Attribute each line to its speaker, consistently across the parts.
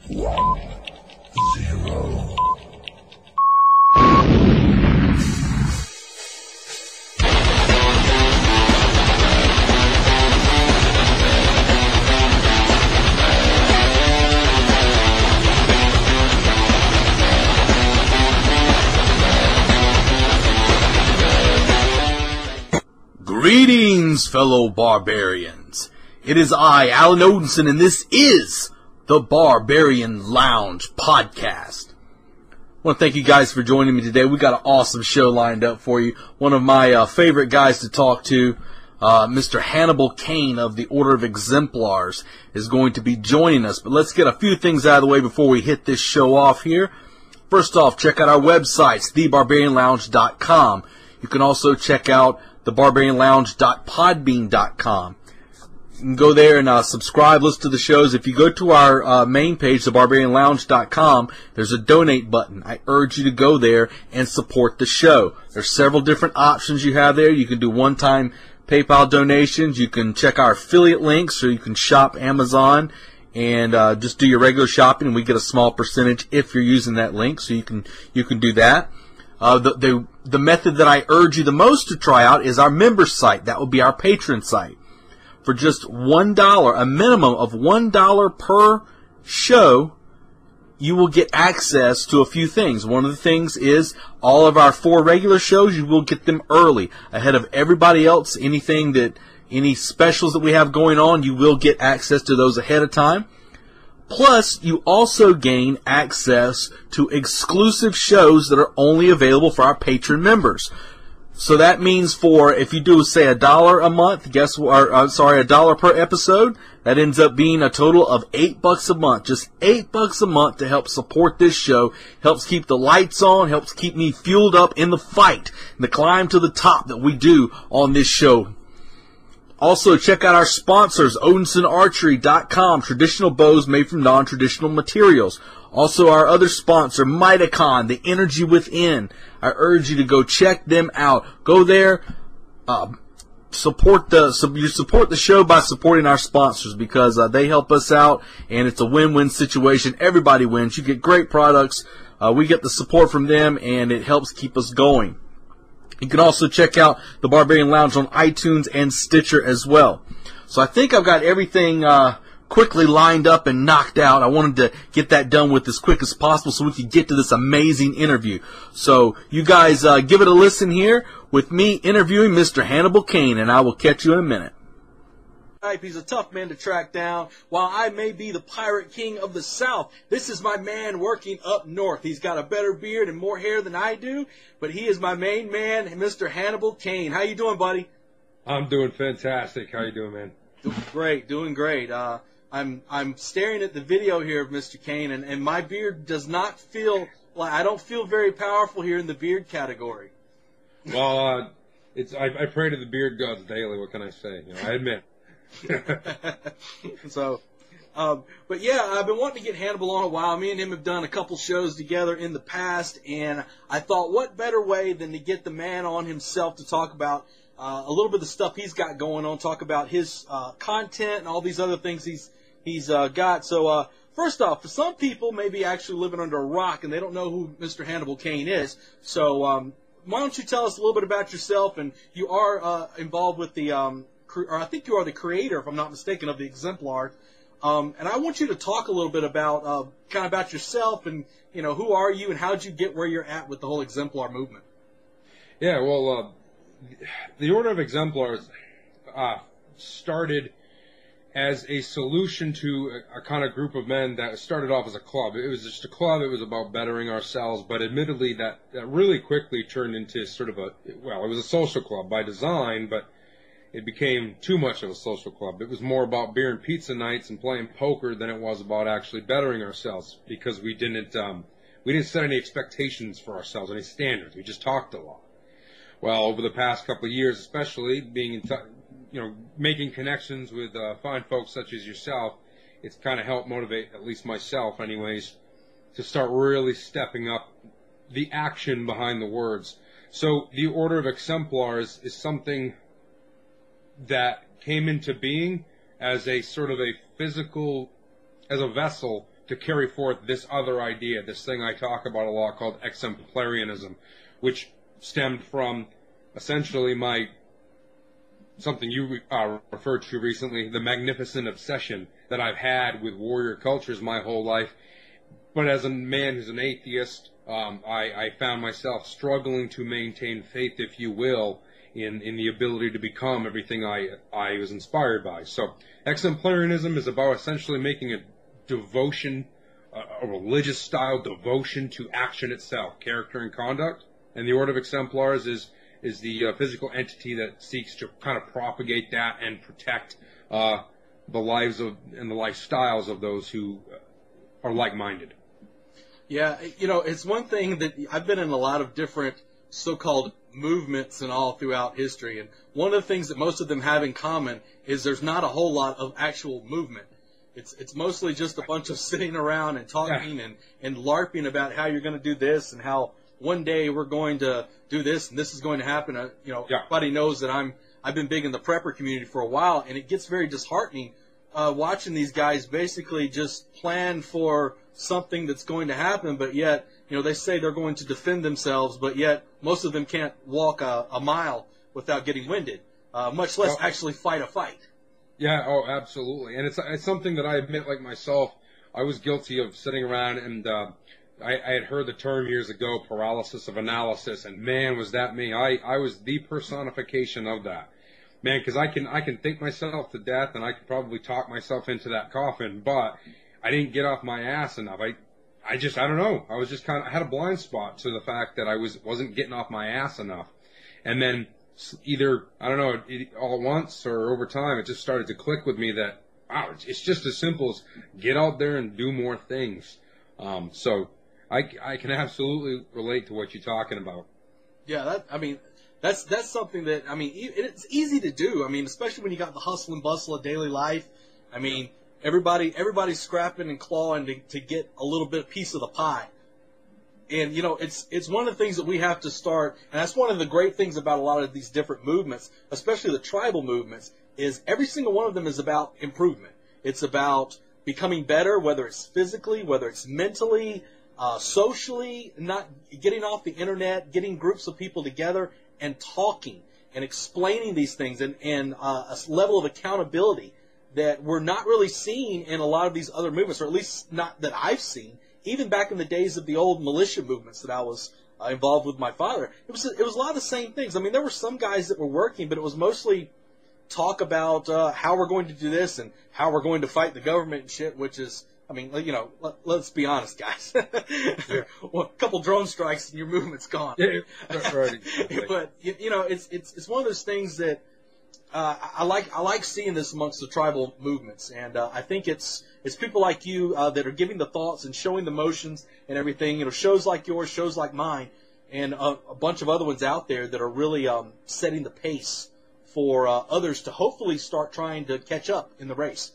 Speaker 1: 1-0.
Speaker 2: Greetings, fellow barbarians. It is I, Alan Odinson, and this is the Barbarian Lounge Podcast. I want to thank you guys for joining me today. We got an awesome show lined up for you. One of my favorite guys to talk to, Mr. Hannibal Kane of the Order of Exemplars, is going to be joining us. But let's get a few things out of the way before we hit this show off here. First off, check out our websites, thebarbarianlounge.com. You can also check out thebarbarianlounge.podbean.com. You can go there and subscribe, listen to the shows. If you go to our main page, thebarbarianlounge.com, there's a donate button. I urge you to go there and support the show. There's several different options you have there. You can do one-time PayPal donations. You can check our affiliate links, or you can shop Amazon and just do your regular shopping, and we get a small percentage if you're using that link. So you can do that. The method that I urge you the most to try out is our member site. That will be our patron site. For just $1, a minimum of $1 per show, you will get access to a few things. One of the things is all of our 4 regular shows, you will get them early, ahead of everybody else. Any specials that we have going on, you will get access to those ahead of time. Plus, you also gain access to exclusive shows that are only available for our patron members. So that means if you do, say, $1 a month, $1 per episode, that ends up being a total of $8 a month. Just $8 a month to help support this show. Helps keep the lights on, helps keep me fueled up in the fight, the climb to the top that we do on this show. Also, check out our sponsors, OdinsonArchery.com, traditional bows made from non-traditional materials. Also, our other sponsor, Mitacon, the energy within. I urge you to go check them out. Go there, support the show by supporting our sponsors, because they help us out, and it's a win-win situation. Everybody wins. You get great products. We get the support from them, and it helps keep us going. You can also check out the Barbarian Lounge on iTunes and Stitcher as well. So I think I've got everything quickly lined up and knocked out. I wanted to get that done with as quick as possible so we could get to this amazing interview. So you guys give it a listen here with me interviewing Mr. Hannibal Kane, and I will catch you in a minute. He's a tough man to track down. While I may be the pirate king of the South, this is my man working up north. He's got a better beard and more hair than I do, but he is my main man, Mr. Hannibal Kane. How you doing, buddy?
Speaker 3: I'm doing fantastic. How you doing, man?
Speaker 2: Doing great. I'm staring at the video here of Mr. Kane, and my beard does not feel like, I don't feel very powerful here in the beard category.
Speaker 3: Well, I pray to the beard gods daily. What can I say? I admit.
Speaker 2: But yeah, I've been wanting to get Hannibal on a while. Me and him have done a couple shows together in the past, and I thought, what better way than to get the man on himself to talk about a little bit of the stuff he's got going on, talk about his content and all these other things he's got. So first off, for some people maybe actually living under a rock and they don't know who Mr. Hannibal Kane is, so why don't you tell us a little bit about yourself? And you are involved with the or I think you are the creator, if I'm not mistaken, of the Exemplar. And I want you to talk a little bit about kind of about yourself and, who are you and how did you get where you're at with the whole Exemplar movement?
Speaker 3: Yeah, well, the Order of Exemplars started as a solution to a kind of group of men that started off as a club. It was just a club. It was about bettering ourselves. But admittedly, that really quickly turned into sort of it was a social club by design, but it became too much of a social club. It was more about beer and pizza nights and playing poker than it was about actually bettering ourselves, because we didn't set any expectations for ourselves, any standards. We just talked a lot. Well, over the past couple of years, especially being making connections with fine folks such as yourself, it's kind of helped motivate at least myself, anyways, to start really stepping up the action behind the words. So the Order of Exemplars is something that came into being as a sort of a physical, as a vessel to carry forth this other idea, this thing I talk about a lot called Exemplarianism, which stemmed from essentially something you referred to recently, the magnificent obsession that I've had with warrior cultures my whole life. But as a man who's an atheist, I found myself struggling to maintain faith, if you will, in the ability to become everything I was inspired by. So exemplarianism is about essentially making a devotion, a religious style devotion to action itself, character and conduct. And the Order of Exemplars is the physical entity that seeks to kind of propagate that and protect the lives of and the lifestyles of those who are like-minded.
Speaker 2: Yeah, you know, it's one thing that I've been in a lot of different so-called movements and all throughout history, and one of the things that most of them have in common is there's not a whole lot of actual movement. It's mostly just a bunch of sitting around and talking and LARPing about how you're going to do this and how one day we're going to do this and this is going to happen. Everybody knows that I've been big in the prepper community for a while, and it gets very disheartening watching these guys basically just plan for something that's going to happen, but yet, they say they're going to defend themselves, but yet most of them can't walk a mile without getting winded, much less actually fight a fight.
Speaker 3: Yeah, oh, absolutely. And it's something that I admit, like myself, I was guilty of sitting around and I had heard the term years ago, paralysis of analysis, and man, was that me. I was the personification of that. Man, because I can think myself to death and I could probably talk myself into that coffin, but I didn't get off my ass enough. I don't know. I was just I had a blind spot to the fact that I wasn't getting off my ass enough. And then either, I don't know, all at once or over time, it just started to click with me that, wow, it's just as simple as get out there and do more things. So I can absolutely relate to what you're talking about.
Speaker 2: Yeah, that's something that, it's easy to do. Especially when you got the hustle and bustle of daily life. Everybody's scrapping and clawing to get a little bit piece of the pie. And, it's one of the things that we have to start, and that's one of the great things about a lot of these different movements, especially the tribal movements, is every single one of them is about improvement. It's about becoming better, whether it's physically, whether it's mentally, socially, not getting off the internet, getting groups of people together and talking and explaining these things and a level of accountability that we're not really seeing in a lot of these other movements, or at least not that I've seen. Even back in the days of the old militia movements that I was involved with my father, it was a lot of the same things. There were some guys that were working, but it was mostly talk about how we're going to do this and how we're going to fight the government and shit, which is, let's be honest, guys. Well, a couple drone strikes and your movement's gone.
Speaker 3: Yeah, right.
Speaker 2: But, it's one of those things that I like seeing this amongst the tribal movements, and I think it's people like you that are giving the thoughts and showing the motions and everything. Shows like yours, shows like mine, and a bunch of other ones out there that are really setting the pace for others to hopefully start trying to catch up in the race.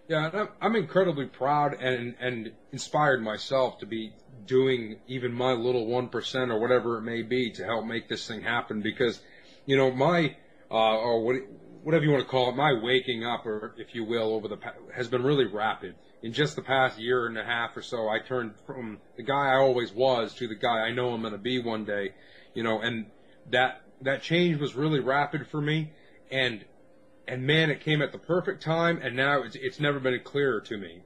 Speaker 3: Yeah, and I'm incredibly proud and inspired myself to be doing even my little 1% or whatever it may be to help make this thing happen, because my or whatever you want to call it, my waking up, or if you will, has been really rapid. In just the past year and a half or so, I turned from the guy I always was to the guy I know I'm going to be one day, and that change was really rapid for me, and man, it came at the perfect time, and now it's never been clearer to me.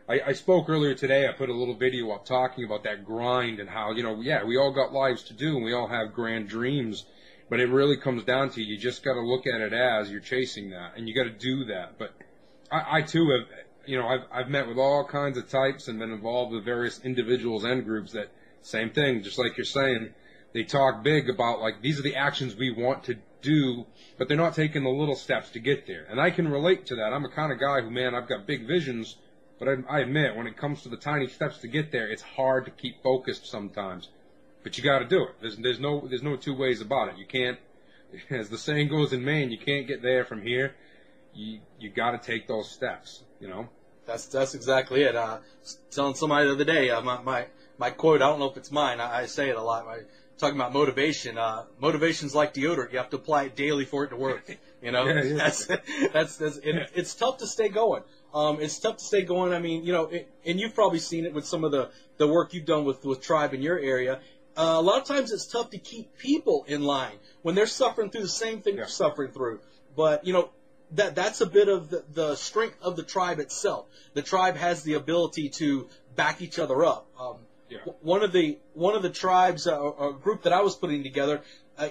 Speaker 3: I spoke earlier today, I put a little video up talking about that grind and how, we all got lives to do and we all have grand dreams. But it really comes down to you just got to look at it as you're chasing that, and you got to do that. But I too have, I've met with all kinds of types and been involved with various individuals and groups that same thing, just like you're saying, they talk big about like these are the actions we want to do, but they're not taking the little steps to get there. And I can relate to that. I'm a kind of guy who, man, I've got big visions, but I admit when it comes to the tiny steps to get there, it's hard to keep focused sometimes. But you got to do it. There's no two ways about it. You can't, as the saying goes in Maine, you can't get there from here. You got to take those steps.
Speaker 2: That's exactly it. Telling somebody the other day, my quote. I don't know if it's mine. I say it a lot. Talking about motivation. Motivation's like deodorant. You have to apply it daily for it to work.
Speaker 3: Yeah.
Speaker 2: That's it's tough to stay going. It's tough to stay going. I mean, and you've probably seen it with some of the work you've done with tribe in your area. A lot of times it's tough to keep people in line when they're suffering through the same thing you're suffering through. But, that's a bit of the strength of the tribe itself. The tribe has the ability to back each other up. One of the tribes, a group that I was putting together,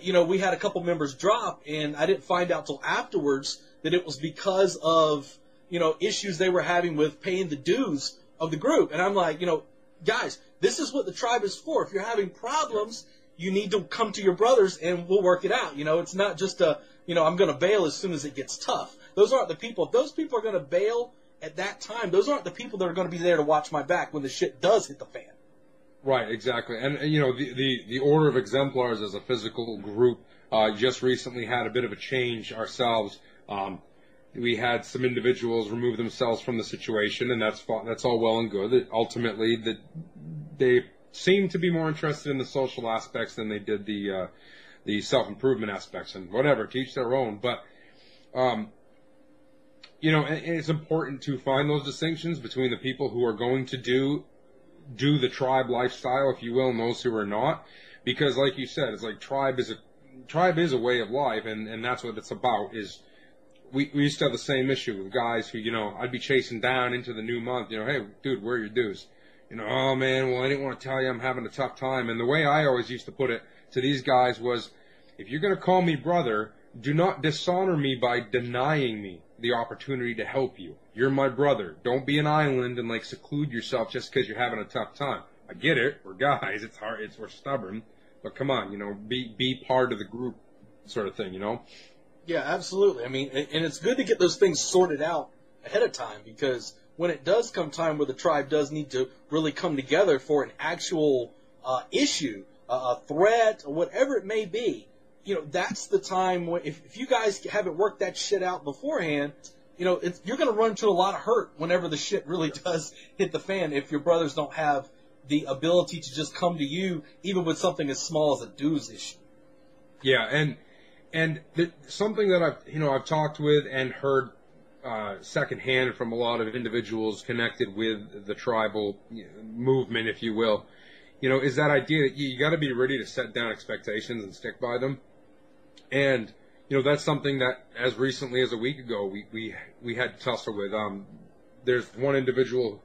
Speaker 2: we had a couple members drop, and I didn't find out till afterwards that it was because of, issues they were having with paying the dues of the group. And I'm like, guys, this is what the tribe is for. If you're having problems, you need to come to your brothers and we'll work it out. It's not just I'm going to bail as soon as it gets tough. Those aren't the people. If those people are going to bail at that time, those aren't the people that are going to be there to watch my back when the shit does hit the fan.
Speaker 3: Right, exactly. And the Order of Exemplars as a physical group just recently had a bit of a change ourselves. We had some individuals remove themselves from the situation, and that's all well and good. Ultimately, they seem to be more interested in the social aspects than they did the self-improvement aspects, and whatever, to each their own. But and it's important to find those distinctions between the people who are going to do the tribe lifestyle, if you will, and those who are not, because like you said, it's like tribe is a way of life, and that's what it's about. Is we used to have the same issue with guys who, I'd be chasing down into the new month, hey, dude, where are your dues? Oh man, well, I didn't want to tell you I'm having a tough time. And the way I always used to put it to these guys was, if you're going to call me brother, do not dishonor me by denying me the opportunity to help you. You're my brother. Don't be an island and seclude yourself just because you're having a tough time. I get it. We're guys. It's hard. We're stubborn. But come on, be part of the group sort of thing,
Speaker 2: Yeah, absolutely. I mean, and it's good to get those things sorted out ahead of time, because when it does come time where the tribe does need to really come together for an actual issue, a threat, or whatever it may be, that's the time when, if you guys haven't worked that shit out beforehand, you're going to run into a lot of hurt whenever the shit really does hit the fan, if your brothers don't have the ability to just come to you, even with something as small as a dues issue.
Speaker 3: Yeah, and something that I've talked with and heard secondhand from a lot of individuals connected with the tribal movement, if you will, is that idea that you got to be ready to set down expectations and stick by them. And that's something that, as recently as a week ago, we had to tussle with. There's one individual,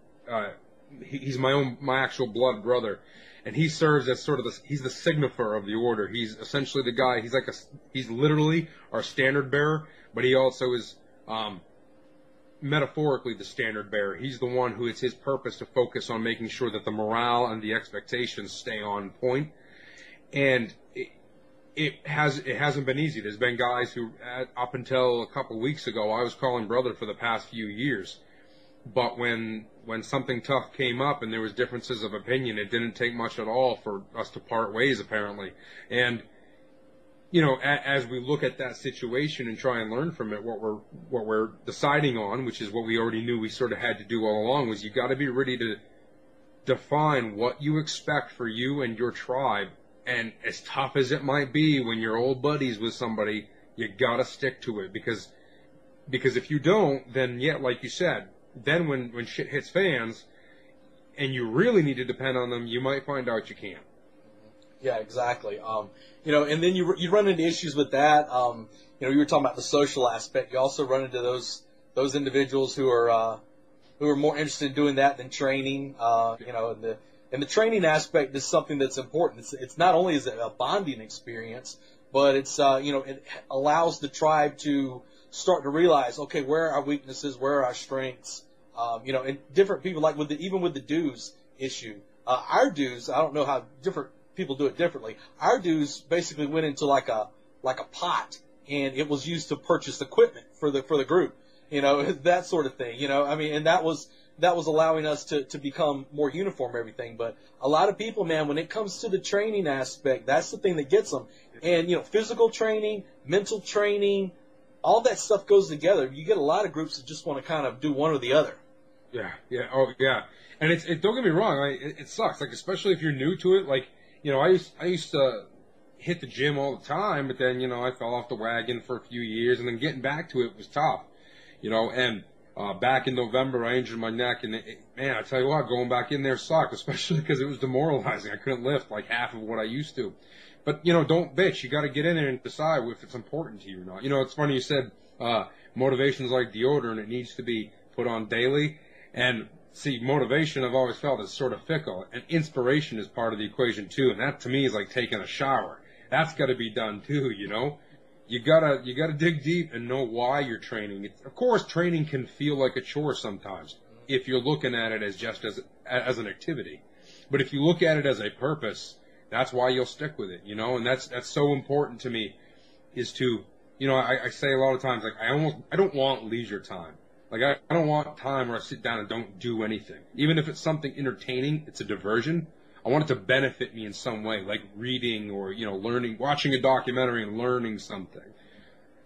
Speaker 3: he's my actual blood brother, and he serves as sort of he's the signifier of the order. He's essentially the guy. He's literally our standard bearer, but he also is metaphorically the standard bearer. He's the one who it's his purpose to focus on making sure that the morale and the expectations stay on point. And it hasn't been easy. There's been guys who, up until a couple weeks ago, I was calling brother for the past few years. But when something tough came up and there was differences of opinion, it didn't take much at all for us to part ways, apparently. And as we look at that situation and try and learn from it, what we're deciding on, which is what we already knew we sort of had to do all along, was you got to be ready to define what you expect for you and your tribe. And as tough as it might be when you're old buddies with somebody, you got to stick to it, because if you don't, then like you said, then when shit hits fans and you really need to depend on them, you might find out you can't.
Speaker 2: Yeah, exactly. And then you run into issues with that. You were talking about the social aspect. You also run into those individuals who are more interested in doing that than training. And the training aspect is something that's important. It's not only is it a bonding experience, but it's it allows the tribe to start to realize, okay, where are our weaknesses, where are our strengths, and different people, like even with the dues issue, our dues, I don't know how different people do it differently. Our dues basically went into like a pot, and it was used to purchase equipment for the group, that sort of thing, and that was allowing us to become more uniform, everything. But a lot of people, man, when it comes to the training aspect, that's the thing that gets them. And, physical training, mental training, all that stuff goes together. You get a lot of groups that just want to kind of do one or the other.
Speaker 3: Yeah. Oh, yeah. And don't get me wrong. It sucks. Especially if you're new to it. I used to hit the gym all the time, but then, I fell off the wagon for a few years, and then getting back to it was tough, and Back in November, I injured my neck, and man, I tell you what, going back in there sucked, especially because it was demoralizing. I couldn't lift like half of what I used to. But, don't bitch. You got to get in there and decide if it's important to you or not. It's funny you said motivation's like deodorant. It needs to be put on daily. And, see, motivation I've always felt is sort of fickle. And inspiration is part of the equation, too. And that, to me, is like taking a shower. That's got to be done, too, You gotta dig deep and know why you're training. Of course, training can feel like a chore sometimes if you're looking at it as just as an activity. But if you look at it as a purpose, that's why you'll stick with it, And that's so important to me, is to, I say a lot of times, like I don't want leisure time. Like I don't want time where I sit down and don't do anything. Even if it's something entertaining, it's a diversion. I want it to benefit me in some way, like reading or, learning, watching a documentary and learning something.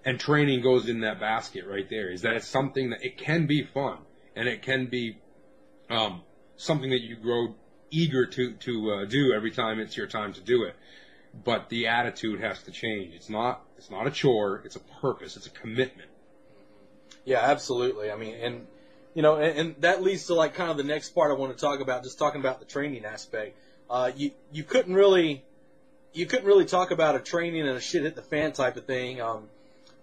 Speaker 3: And training goes in that basket right there, is that it's something that it can be fun and it can be something that you grow eager to do every time it's your time to do it. But the attitude has to change. It's not a chore, it's a purpose, it's a commitment.
Speaker 2: Yeah, absolutely. I mean, and and that leads to like kind of the next part I want to talk about, just talking about the training aspect. You couldn't really talk about a training and a shit hit the fan type of thing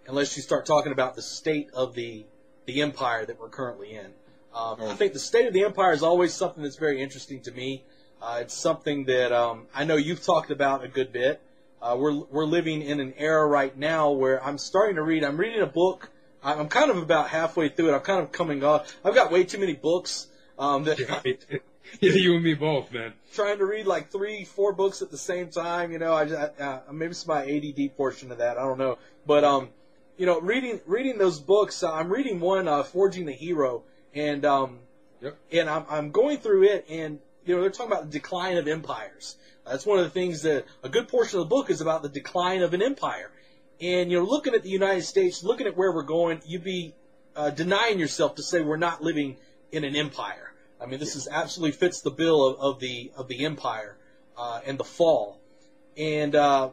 Speaker 2: unless you start talking about the state of the empire that we're currently in. I think the state of the empire is always something that's very interesting to me. It's something that I know you've talked about a good bit. We're living in an era right now where I'm starting to read. I'm reading a book. I'm kind of about halfway through it. I'm kind of coming off. I've got way too many books.
Speaker 3: Yeah, you and me both, man.
Speaker 2: Trying to read like 3-4 books at the same time. Maybe it's my ADD portion of that. I don't know. But reading those books. I'm reading one, Forging the Hero, and and I'm going through it, and they're talking about the decline of empires. That's one of the things that a good portion of the book is about, the decline of an empire. And, looking at the United States, looking at where we're going, you'd be denying yourself to say we're not living in an empire. I mean, this is absolutely fits the bill of the empire and the fall. And, I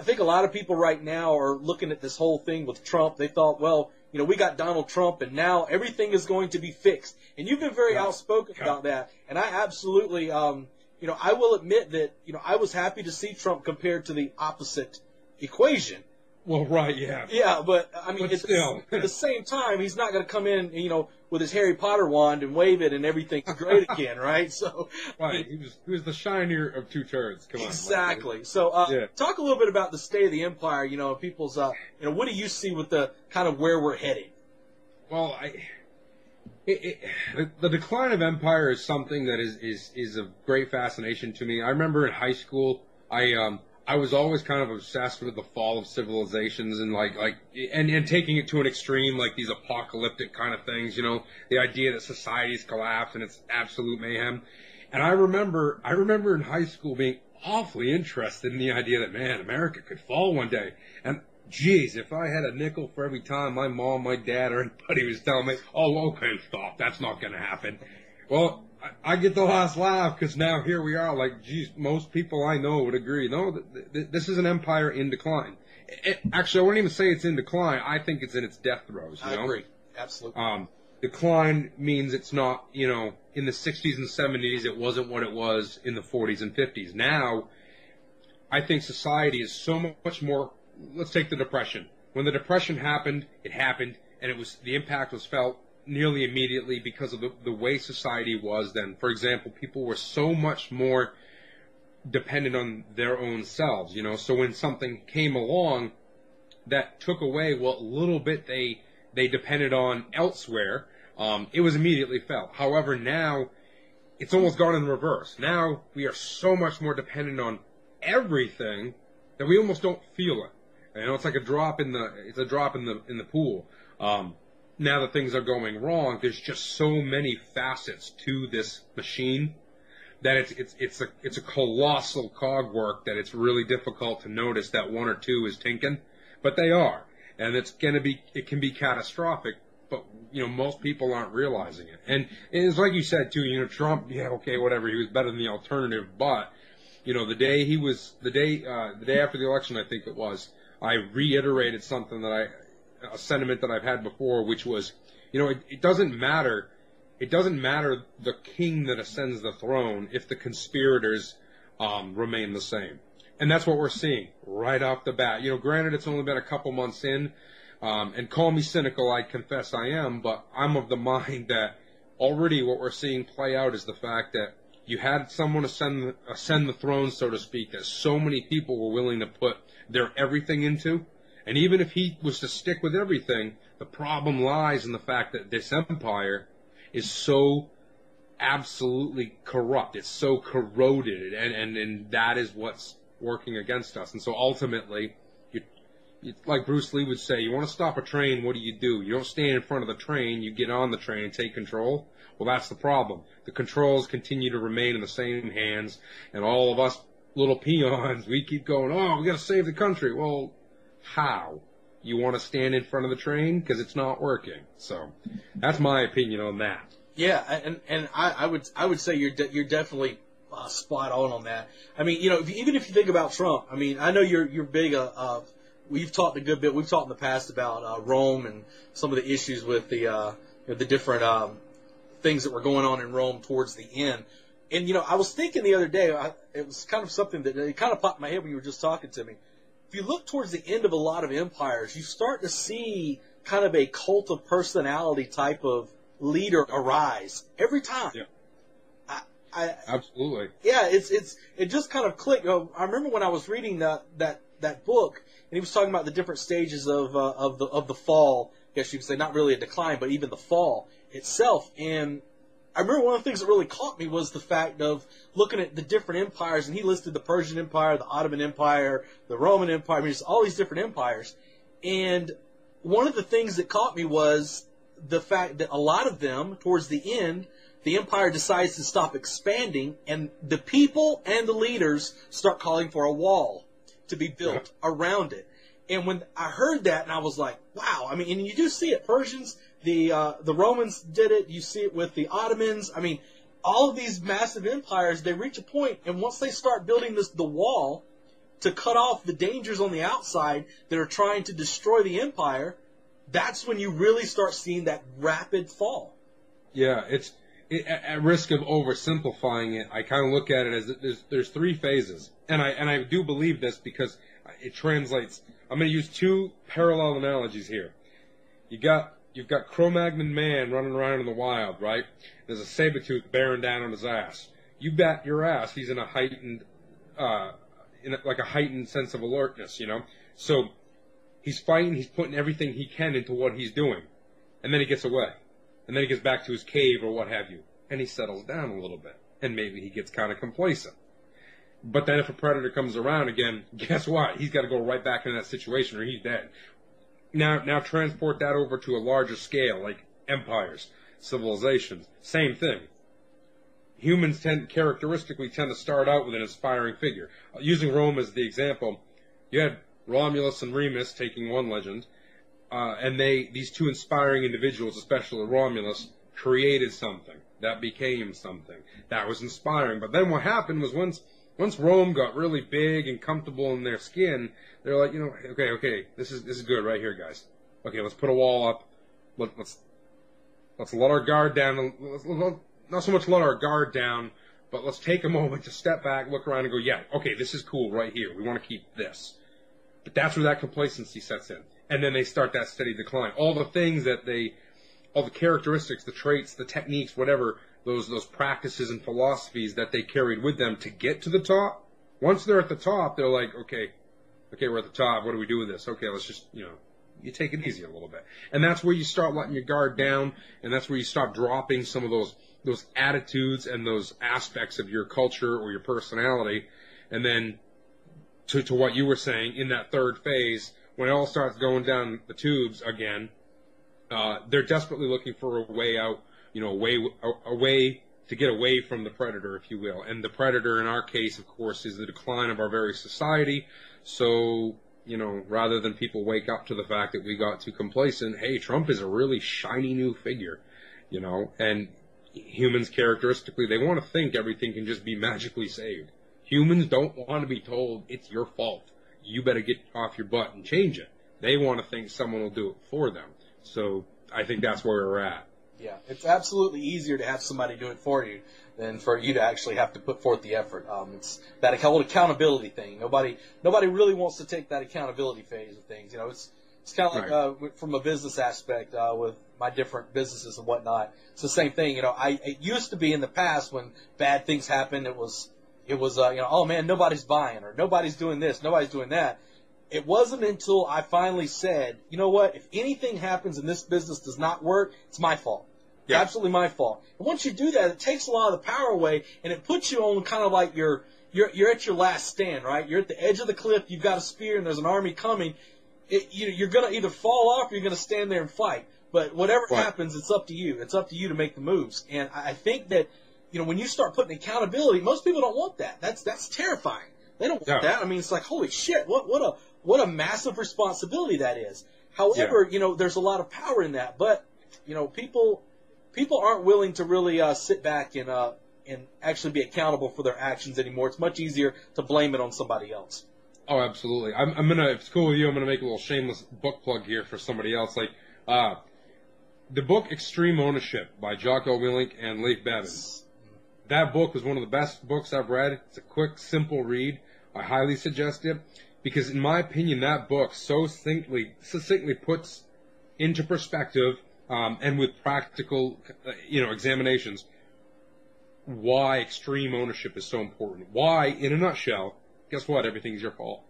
Speaker 2: think a lot of people right now are looking at this whole thing with Trump. They thought, well, we got Donald Trump, and now everything is going to be fixed. And you've been very outspoken about that. And I absolutely, I will admit that, I was happy to see Trump compared to the opposite equation.
Speaker 3: Well, right, yeah.
Speaker 2: Yeah, but I mean,
Speaker 3: still.
Speaker 2: At the same time, he's not going to come in, with his Harry Potter wand and wave it and everything's great again, right? So,
Speaker 3: right, he was the shinier of two turds. Come on,
Speaker 2: exactly. Like, so, talk a little bit about the state of the empire. People's, what do you see with the kind of where we're headed?
Speaker 3: Well, the decline of empire is something that is of great fascination to me. I remember in high school, I was always kind of obsessed with the fall of civilizations and and taking it to an extreme, like these apocalyptic kind of things, the idea that societies collapse and it's absolute mayhem. And I remember in high school being awfully interested in the idea that, man, America could fall one day. And geez, if I had a nickel for every time my mom, my dad, or anybody was telling me, oh, okay, stop, that's not going to happen. Well, I get the last laugh because now here we are. Like, geez, most people I know would agree. No, this is an empire in decline. Actually, I wouldn't even say it's in decline. I think it's in its death throes.
Speaker 2: I agree, absolutely.
Speaker 3: Decline means it's not. In the 60s and 70s, it wasn't what it was in the 40s and 50s. Now, I think society is so much more. Let's take the Depression. When the Depression happened, it happened, and the impact was felt nearly immediately because of the way society was then. For example, people were so much more dependent on their own selves, So when something came along that took away what little bit they depended on elsewhere, it was immediately felt. However, now it's almost gone in reverse. Now we are so much more dependent on everything that we almost don't feel it. It's like a drop in the pool. Now that things are going wrong, there's just so many facets to this machine that it's a colossal cogwork that it's really difficult to notice that one or two is tinking, but they are, and it can be catastrophic. But most people aren't realizing it, and it's like you said too. Trump, yeah, okay, whatever. He was better than the alternative, but the day after the election, I think it was, I reiterated something a sentiment that I've had before, which was, It doesn't matter. It doesn't matter the king that ascends the throne if the conspirators remain the same. And that's what we're seeing right off the bat. Granted, it's only been a couple months in, and call me cynical, I confess I am, but I'm of the mind that already what we're seeing play out is the fact that you had someone ascend the throne, so to speak, that so many people were willing to put their everything into. And even if he was to stick with everything, the problem lies in the fact that this empire is so absolutely corrupt. It's so corroded, and that is what's working against us. And so ultimately, like Bruce Lee would say, you want to stop a train, what do? You don't stand in front of the train, you get on the train and take control. Well, that's the problem. The controls continue to remain in the same hands, and all of us little peons, we keep going, we got to save the country. Well, how? You want to stand in front of the train? Because it's not working. So that's my opinion on that.
Speaker 2: Yeah, and I would say you're definitely spot on that. I mean, even if you think about Trump, I mean, I know you're big. We've talked a good bit. We've talked in the past about Rome and some of the issues with the different things that were going on in Rome towards the end. And I was thinking the other day, it was kind of something that it kind of popped in my head when you were just talking to me. If you look towards the end of a lot of empires, you start to see kind of a cult of personality type of leader arise every time.
Speaker 3: Yeah. Absolutely.
Speaker 2: Yeah, it just kind of clicked. I remember when I was reading that book, and he was talking about the different stages of the fall. I guess you could say not really a decline, but even the fall itself. And I remember one of the things that really caught me was the fact of looking at the different empires, and he listed the Persian Empire, the Ottoman Empire, the Roman Empire, I mean, just all these different empires. And one of the things that caught me was the fact that a lot of them, towards the end, the empire decides to stop expanding, and the people and the leaders start calling for a wall to be built around it. And when I heard that, and I was like, wow. I mean, and you do see it. Persians, the Romans did it. You see it with the Ottomans. I mean, all of these massive empires, they reach a point, and once they start building the wall to cut off the dangers on the outside that are trying to destroy the empire, that's when you really start seeing that rapid fall.
Speaker 3: Yeah, at risk of oversimplifying it, I kind of look at it as there's three phases, and I do believe this because it translates. I'm going to use two parallel analogies here. You've got Cro-Magnon man running around in the wild, right? There's a saber-tooth bearing down on his ass. You bet your ass he's in a heightened, like a heightened sense of alertness, So he's fighting, he's putting everything he can into what he's doing, and then he gets away, and then he gets back to his cave or what have you, and he settles down a little bit, and maybe he gets kind of complacent. But then if a predator comes around again, guess what? He's got to go right back into that situation or he's dead. Now transport that over to a larger scale, like empires, civilizations. Same thing. Humans characteristically tend to start out with an inspiring figure. Using Rome as the example, you had Romulus and Remus, taking one legend, and these two inspiring individuals, especially Romulus, created something. That became something. That was inspiring. But then what happened was once Rome got really big and comfortable in their skin, they're like, okay, this is good right here, guys. Okay, let's put a wall up. Let's let our guard down. Let's not so much let our guard down, but let's take a moment to step back, look around, and go, yeah, okay, this is cool right here. We want to keep this. But that's where that complacency sets in, and then they start that steady decline. All the things all the characteristics, the traits, the techniques, whatever. Those practices and philosophies that they carried with them to get to the top. Once they're at the top, they're like, okay, we're at the top. What do we do with this? Okay, let's just, you take it easy a little bit. And that's where you start letting your guard down, and that's where you start dropping some of those attitudes and those aspects of your culture or your personality. And then to what you were saying, in that third phase, when it all starts going down the tubes again, they're desperately looking for a way out. A way to get away from the predator, if you will. And the predator, in our case, of course, is the decline of our very society. So, rather than people wake up to the fact that we got too complacent, hey, Trump is a really shiny new figure, and humans characteristically, they want to think everything can just be magically saved. Humans don't want to be told it's your fault. You better get off your butt and change it. They want to think someone will do it for them. So I think that's where we're at.
Speaker 2: Yeah, it's absolutely easier to have somebody do it for you than for you to actually have to put forth the effort. It's that whole accountability thing. Nobody really wants to take that accountability phase of things. It's kind of like from a business aspect with my different businesses and whatnot. It's the same thing. It used to be in the past when bad things happened. It was oh man, nobody's buying or nobody's doing this, nobody's doing that. It wasn't until I finally said, you know what? If anything happens and this business does not work, it's my fault.
Speaker 3: Yeah.
Speaker 2: Absolutely my fault. And once you do that, it takes a lot of the power away, and it puts you on kind of like you're at your last stand, right? You're at the edge of the cliff. You've got a spear, and there's an army coming. You're going to either fall off or you're going to stand there and fight. But whatever happens, it's up to you. It's up to you to make the moves. And I think that when you start putting accountability, most people don't want that. That's terrifying. They don't want that. I mean, it's like, holy shit, what a massive responsibility that is. However, there's a lot of power in that. But people aren't willing to really sit back and actually be accountable for their actions anymore. It's much easier to blame it on somebody else.
Speaker 3: Oh, absolutely. I'm gonna, if it's cool with you, I'm gonna make a little shameless book plug here for somebody else. Like the book Extreme Ownership by Jocko Willink and Leif Bevins. That book was one of the best books I've read. It's a quick, simple read. I highly suggest it because, in my opinion, that book so succinctly puts into perspective. And with practical, examinations, why extreme ownership is so important. Why, in a nutshell, guess what? Everything's your fault.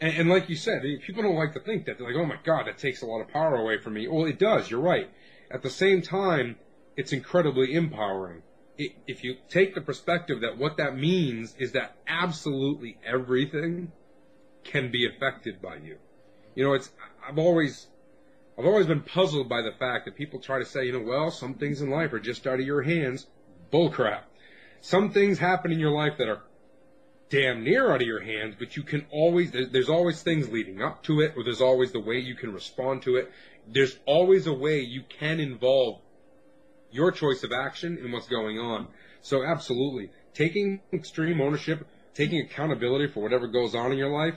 Speaker 3: And like you said, people don't like to think that. They're like, oh my God, that takes a lot of power away from me. Well, it does. You're right. At the same time, it's incredibly empowering. If you take the perspective that what that means is that absolutely everything can be affected by you. I've always been puzzled by the fact that people try to say, well, some things in life are just out of your hands. Bullcrap. Some things happen in your life that are damn near out of your hands, but you can there's always things leading up to it, or there's always the way you can respond to it. There's always a way you can involve your choice of action in what's going on. So absolutely, taking extreme ownership, taking accountability for whatever goes on in your life,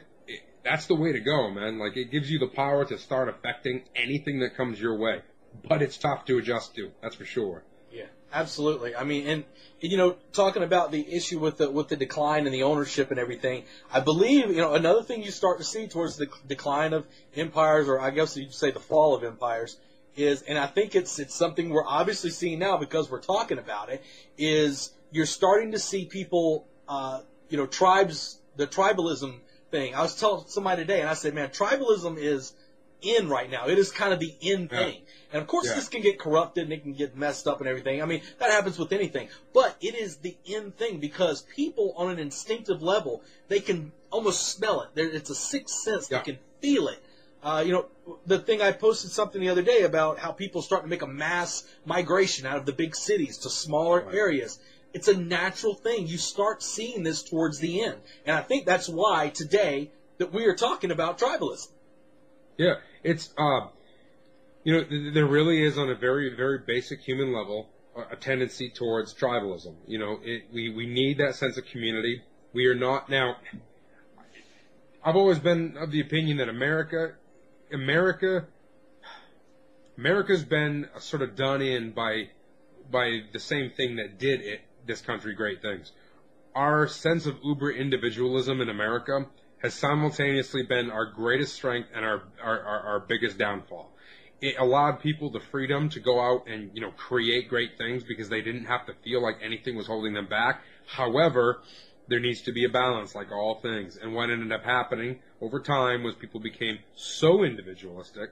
Speaker 3: that's the way to go, man. Like, it gives you the power to start affecting anything that comes your way. But it's tough to adjust to, that's for sure.
Speaker 2: Yeah, absolutely. I mean, and talking about the issue with the decline in the ownership and everything, I believe, another thing you start to see towards the decline of empires, or I guess you'd say the fall of empires, is, and I think it's something we're obviously seeing now because we're talking about it, is you're starting to see people, tribes, the tribalism thing. I was telling somebody today, and I said, man, tribalism is in right now. It is kind of the in thing. And of course this can get corrupted and it can get messed up and everything. I mean, that happens with anything. But it is the in thing because people on an instinctive level, they can almost smell it. It's a sixth sense. They can feel it. The thing I posted something the other day about how people start to make a mass migration out of the big cities to smaller areas. It's a natural thing. You start seeing this towards the end. And I think that's why today that we are talking about tribalism.
Speaker 3: Yeah, it's, there really is on a very, very basic human level a tendency towards tribalism. We need that sense of community. We are not, now, I've always been of the opinion that America's been sort of done in by the same thing that did this country great things. Our sense of uber individualism in America has simultaneously been our greatest strength and our biggest downfall. It allowed people the freedom to go out and, create great things because they didn't have to feel like anything was holding them back. However, there needs to be a balance, like all things. And what ended up happening over time was people became so individualistic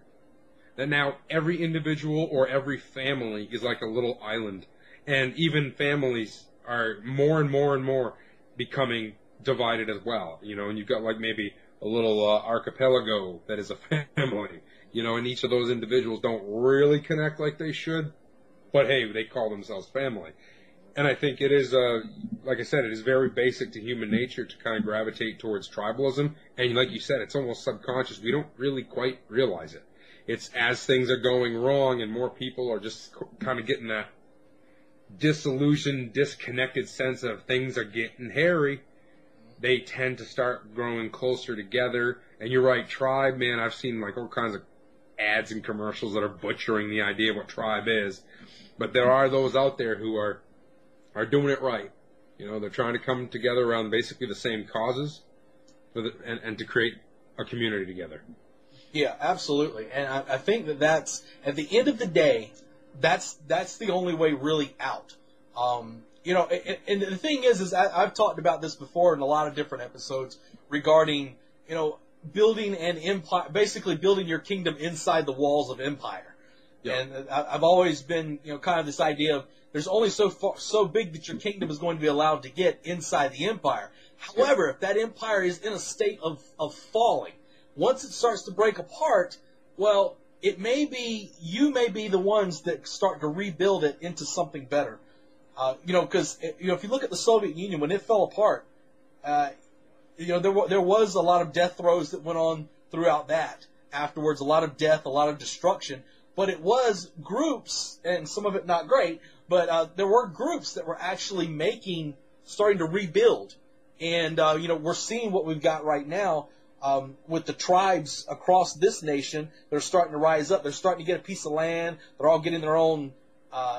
Speaker 3: that now every individual or every family is like a little island. And even families are more and more and more becoming divided as well, and you've got like maybe a little archipelago that is a family, and each of those individuals don't really connect like they should, but hey, they call themselves family. And I think it is, like I said, it is very basic to human nature to kind of gravitate towards tribalism, and like you said, it's almost subconscious. We don't really quite realize it. It's as things are going wrong and more people are just kind of getting that disillusioned, disconnected sense of things are getting hairy, they tend to start growing closer together. And you're right, tribe, man, I've seen like all kinds of ads and commercials that are butchering the idea of what tribe is. But there are those out there who are doing it right. You know, they're trying to come together around basically the same causes and to create a community together.
Speaker 2: Yeah, absolutely. And I think that's, at the end of the day, that's the only way really out. You know, and the thing is I've talked about this before in a lot of different episodes regarding, you know, building an empire, basically building your kingdom inside the walls of empire. Yep. And I've always been, you know, kind of this idea of there's only so big that your kingdom is going to be allowed to get inside the empire. However, if that empire is in a state of falling, once it starts to break apart, well, you may be the ones that start to rebuild it into something better. You know, because, you know, if you look at the Soviet Union, when it fell apart, you know, there was a lot of death throes that went on throughout that. Afterwards, a lot of death, a lot of destruction. But it was groups, and some of it not great, but there were groups that were actually starting to rebuild. And, you know, we're seeing what we've got right now with the tribes across this nation. They're starting to rise up. They're starting to get a piece of land. They're all getting their own,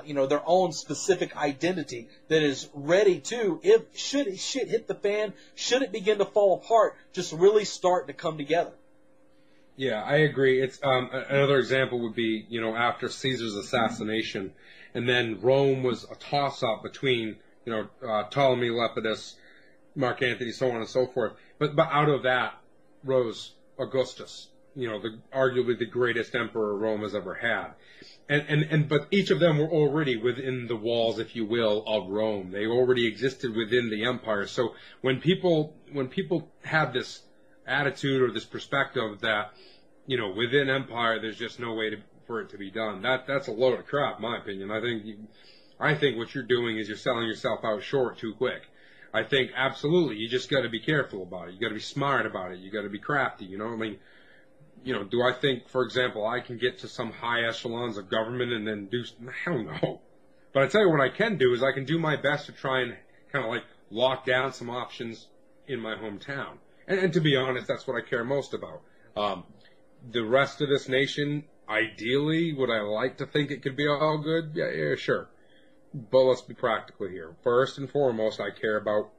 Speaker 2: you know, their own specific identity that is ready to, should shit hit the fan, should it begin to fall apart, just really start to come together.
Speaker 3: Yeah, I agree. It's another example would be, you know, after Caesar's assassination, and then Rome was a toss-up between, you know, Ptolemy, Lepidus, Mark Antony, so on and so forth. But out of that rose Augustus, you know, arguably the greatest emperor Rome has ever had. But each of them were already within the walls, if you will, of Rome. They already existed within the empire. So when people have this attitude or this perspective that, you know, within empire there's just no way for it to be done, that's a load of crap, in my opinion. I think what you're doing is you're selling yourself out short too quick. I think absolutely you just got to be careful about it. You got to be smart about it. You got to be crafty. You know, I mean, you know, do I think, for example, I can get to some high echelons of government and then do? Hell no. But I tell you what I can do is I can do my best to try and kind of like lock down some options in my hometown. And to be honest, that's what I care most about. The rest of this nation, ideally, would I like to think it could be all good? Yeah, sure. But let's be practical here. First and foremost, I care about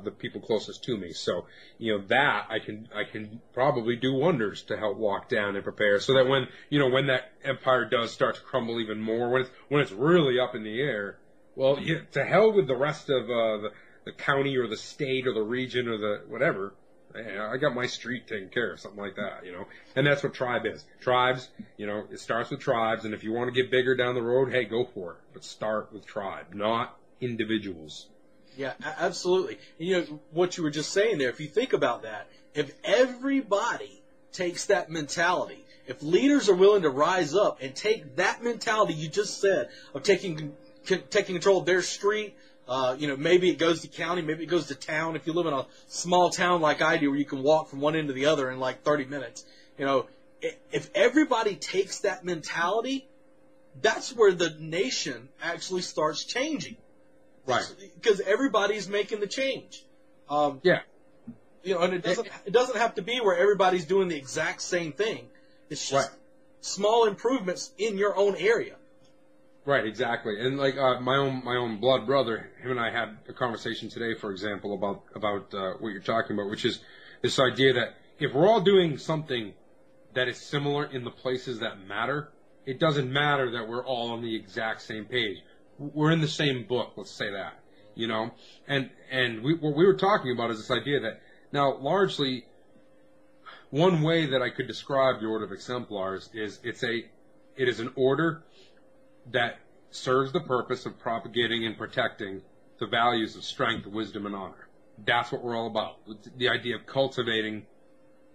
Speaker 3: the people closest to me. So, you know, that I can probably do wonders to help lock down and prepare, so that when that empire does start to crumble even more, when it's really up in the air, well, yeah, to hell with the rest of the county or the state or the region or the whatever. I got my street taken care of, something like that, you know. And that's what tribe is. Tribes, you know, it starts with tribes, and if you want to get bigger down the road, hey, go for it. But start with tribe, not individuals.
Speaker 2: Yeah, absolutely. You know, what you were just saying there, if you think about that, if everybody takes that mentality, if leaders are willing to rise up and take that mentality you just said of taking control of their street, you know, maybe it goes to county, maybe it goes to town. If you live in a small town like I do where you can walk from one end to the other in like 30 minutes, you know, if everybody takes that mentality, that's where the nation actually starts changing.
Speaker 3: Right.
Speaker 2: Because everybody's making the change.
Speaker 3: Yeah.
Speaker 2: You know, and it doesn't have to be where everybody's doing the exact same thing. It's just small improvements in your own area.
Speaker 3: Right, exactly. And like my own blood brother, him and I had a conversation today, for example, about what you're talking about, which is this idea that if we're all doing something that is similar in the places that matter, it doesn't matter that we're all on the exact same page. We're in the same book, let's say that, you know. And what we were talking about is this idea that now largely one way that I could describe the Order of Exemplars is it is an order that serves the purpose of propagating and protecting the values of strength, wisdom, and honor. That's what we're all about. The idea of cultivating,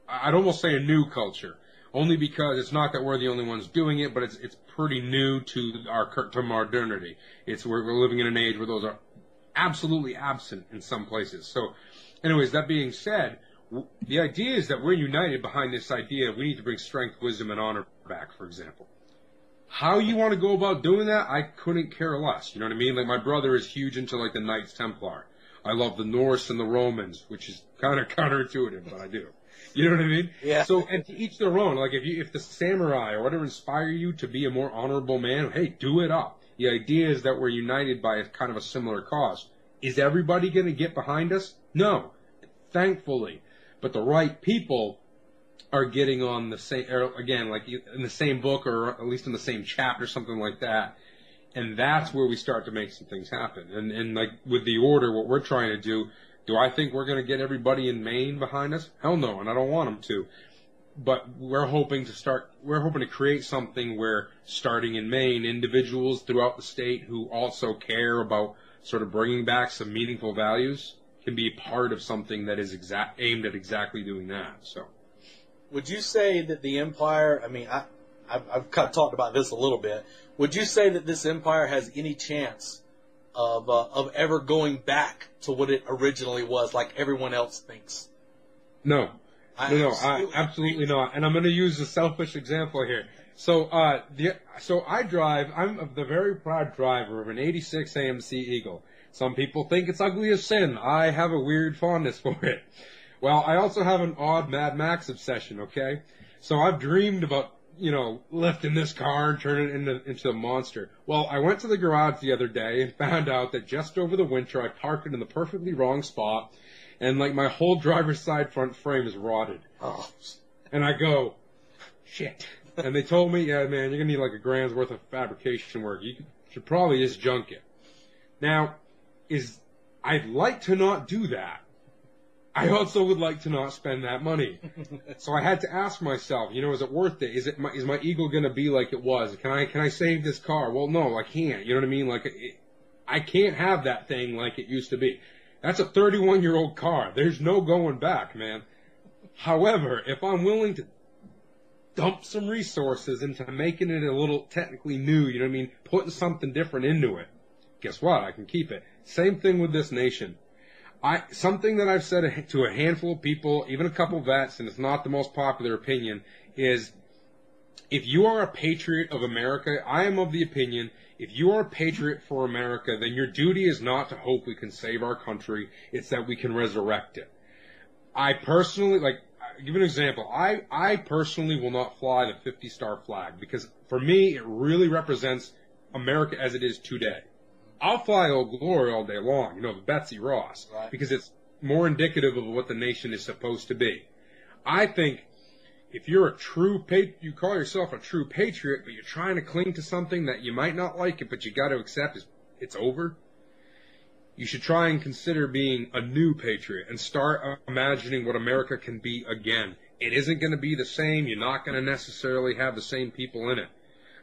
Speaker 3: I'd almost say a new culture, only because it's not that we're the only ones doing it, but it's pretty new to modernity. We're living in an age where those are absolutely absent in some places. So, anyways, that being said, the idea is that we're united behind this idea of we need to bring strength, wisdom, and honor back, for example. How you want to go about doing that, I couldn't care less. You know what I mean? Like, my brother is huge into, like, the Knights Templar. I love the Norse and the Romans, which is kind of counterintuitive, but I do. You know what I mean?
Speaker 2: Yeah.
Speaker 3: So, and to each their own. Like, if the samurai or whatever inspire you to be a more honorable man, hey, do it up. The idea is that we're united by a kind of a similar cause. Is everybody going to get behind us? No, thankfully. But the right people are getting on the same, or again, like in the same book or at least in the same chapter, something like that. And that's where we start to make some things happen. And like with the order, what we're trying to do I think we're going to get everybody in Maine behind us? Hell no, and I don't want them to. But we're hoping to create something where, starting in Maine, individuals throughout the state who also care about sort of bringing back some meaningful values can be part of something that is aimed at exactly doing that. So,
Speaker 2: would you say that the Empire, I mean, I've kind of talked about this a little bit, would you say that this Empire has any chance of ever going back to what it originally was, like everyone else thinks?
Speaker 3: No. No, absolutely not. And I'm going to use a selfish example here. So, I'm the very proud driver of an '86 AMC Eagle. Some people think it's ugly as sin. I have a weird fondness for it. Well, I also have an odd Mad Max obsession, okay? So I've dreamed about, lifting this car and turning it into a monster. Well, I went to the garage the other day and found out that just over the winter I parked it in the perfectly wrong spot. And, like, my whole driver's side front frame is rotted.
Speaker 2: Oh.
Speaker 3: And I go, shit. And they told me, yeah, man, you're going to need, like, $1,000's worth of fabrication work. You should probably just junk it. Now, I'd like to not do that. I also would like to not spend that money. So I had to ask myself, is it worth it? Is my Eagle going to be like it was? Can I save this car? Well, no, I can't. You know what I mean? Like, I can't have that thing like it used to be. That's a 31-year-old car. There's no going back, man. However, if I'm willing to dump some resources into making it a little technically new, you know what I mean, putting something different into it, guess what? I can keep it. Same thing with this nation. Something that I've said to a handful of people, even a couple vets, and it's not the most popular opinion, is if you are a patriot of America, I am of the opinion, if you are a patriot for America, then your duty is not to hope we can save our country, it's that we can resurrect it. I personally, I'll give you an example. I personally will not fly the 50-star flag because for me, it really represents America as it is today. I'll fly Old Glory all day long, the Betsy Ross,
Speaker 2: right,
Speaker 3: because it's more indicative of what the nation is supposed to be. I think if you're you call yourself a true patriot, but you're trying to cling to something that you might not like it, but you got to accept it's over, you should try and consider being a new patriot and start imagining what America can be again. It isn't going to be the same. You're not going to necessarily have the same people in it.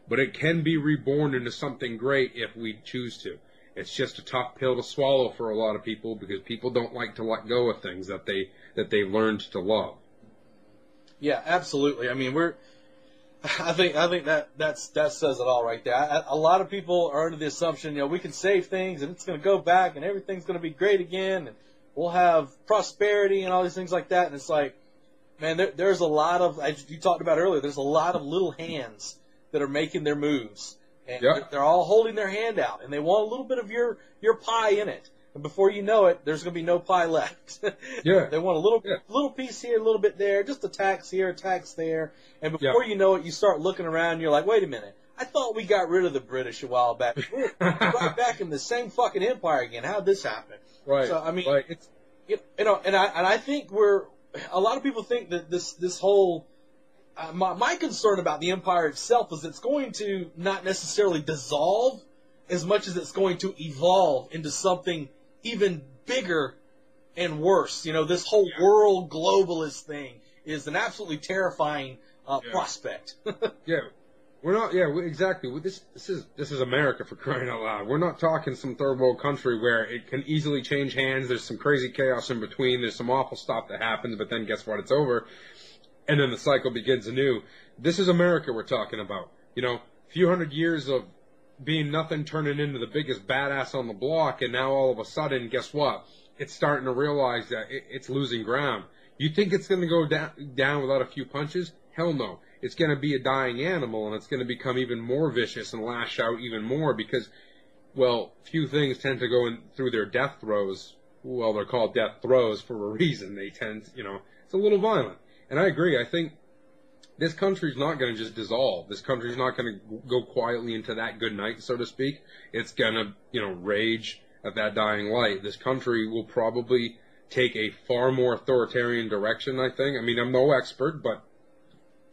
Speaker 3: But it can be reborn into something great if we choose to. It's just a tough pill to swallow for a lot of people because people don't like to let go of things that they've learned to love.
Speaker 2: Yeah, absolutely. I mean, I think that says it all right there. A lot of people are under the assumption, we can save things and it's going to go back and everything's going to be great again and we'll have prosperity and all these things like that. And it's like, man, there's a lot of, as you talked about earlier, there's a lot of little hands that are making their moves. And
Speaker 3: yep,
Speaker 2: they're all holding their hand out and they want a little bit of your pie in it. And before you know it, there's going to be no pie left.
Speaker 3: Yeah.
Speaker 2: They want a little piece here, a little bit there, just a tax here, a tax there. And before you know it, you start looking around and you're like, wait a minute. I thought we got rid of the British a while back. We're right back in the same fucking empire again. How'd this happen?
Speaker 3: Right.
Speaker 2: So, I mean,
Speaker 3: right.
Speaker 2: And I think a lot of people think that this whole, my concern about the empire itself is it's going to not necessarily dissolve as much as it's going to evolve into something even bigger and worse. This whole world globalist thing is an absolutely terrifying prospect.
Speaker 3: Yeah. We're not, exactly. This is America, for crying out loud. We're not talking some third world country where it can easily change hands. There's some crazy chaos in between. There's some awful stuff that happens, but then guess what? It's over. And then the cycle begins anew. This is America we're talking about. A few hundred years of being nothing turning into the biggest badass on the block, and now all of a sudden, guess what? It's starting to realize that it's losing ground. You think it's going to go down without a few punches? Hell no. It's going to be a dying animal, and it's going to become even more vicious and lash out even more because, few things tend to go through their death throes. Well, they're called death throes for a reason. They tend, it's a little violent. And I agree. I think this country's not going to just dissolve. This country's not going to go quietly into that good night, so to speak. It's going to, rage at that dying light. This country will probably take a far more authoritarian direction, I think. I mean, I'm no expert, but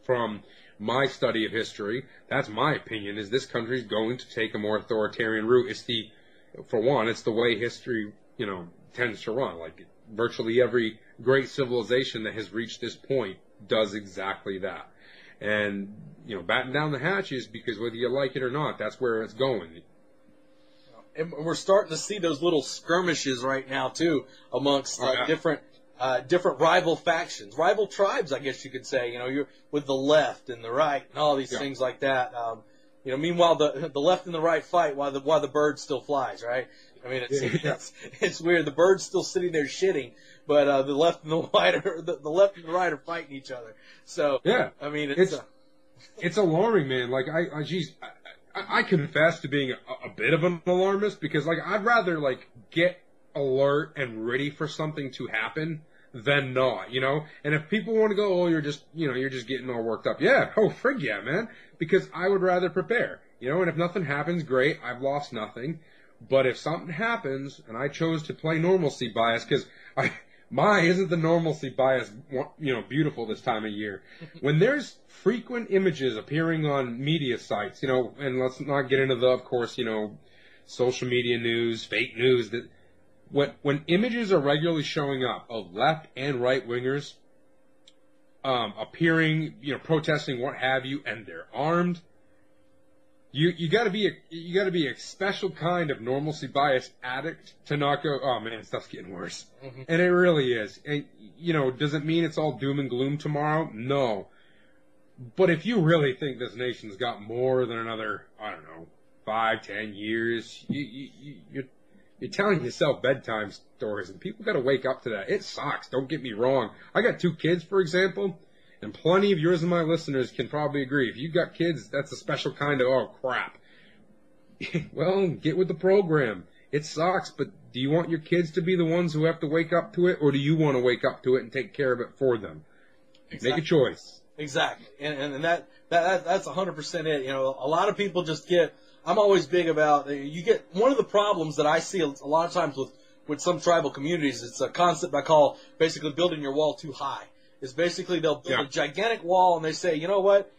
Speaker 3: from my study of history, that's my opinion, is this country's going to take a more authoritarian route. It's the way history, tends to run. Like, virtually every great civilization that has reached this point does exactly that. And, batten down the hatches, because whether you like it or not, that's where it's going.
Speaker 2: And we're starting to see those little skirmishes right now, too, amongst different rival factions, rival tribes, I guess you could say. You're with the left and the right and all these things like that. Meanwhile, the left and the right fight while the bird still flies, right? I mean, it's weird. The bird's still sitting there shitting, but the left and the right are fighting each other. So I mean,
Speaker 3: it's alarming, man. Like I confess to being a bit of an alarmist, because I'd rather get alert and ready for something to happen than not, And if people want to go, oh, you're just getting all worked up. Yeah, frig yeah, man. Because I would rather prepare, And if nothing happens, great. I've lost nothing. But if something happens, and I chose to play normalcy bias, because isn't the normalcy bias, beautiful this time of year. When there's frequent images appearing on media sites, and let's not get into of course, social media news, fake news, that when images are regularly showing up of left and right wingers, appearing, protesting, what have you, and they're armed, You gotta be a special kind of normalcy bias addict to not go, oh man, stuff's getting worse. Mm-hmm. And it really is. And, does it mean it's all doom and gloom tomorrow? No. But if you really think this nation's got more than another, 5-10 years, you're telling yourself bedtime stories, and people gotta wake up to that. It sucks, don't get me wrong. I got 2 kids, for example. And plenty of yours and my listeners can probably agree. If you've got kids, that's a special kind of, oh, crap. Well, get with the program. It sucks, but do you want your kids to be the ones who have to wake up to it, or do you want to wake up to it and take care of it for them? Exactly. Make a choice.
Speaker 2: Exactly. And that's 100% it. A lot of people just I'm always big about, one of the problems that I see a lot of times with some tribal communities, it's a concept I call basically building your wall too high. Is basically they'll build a gigantic wall and they say, you know what?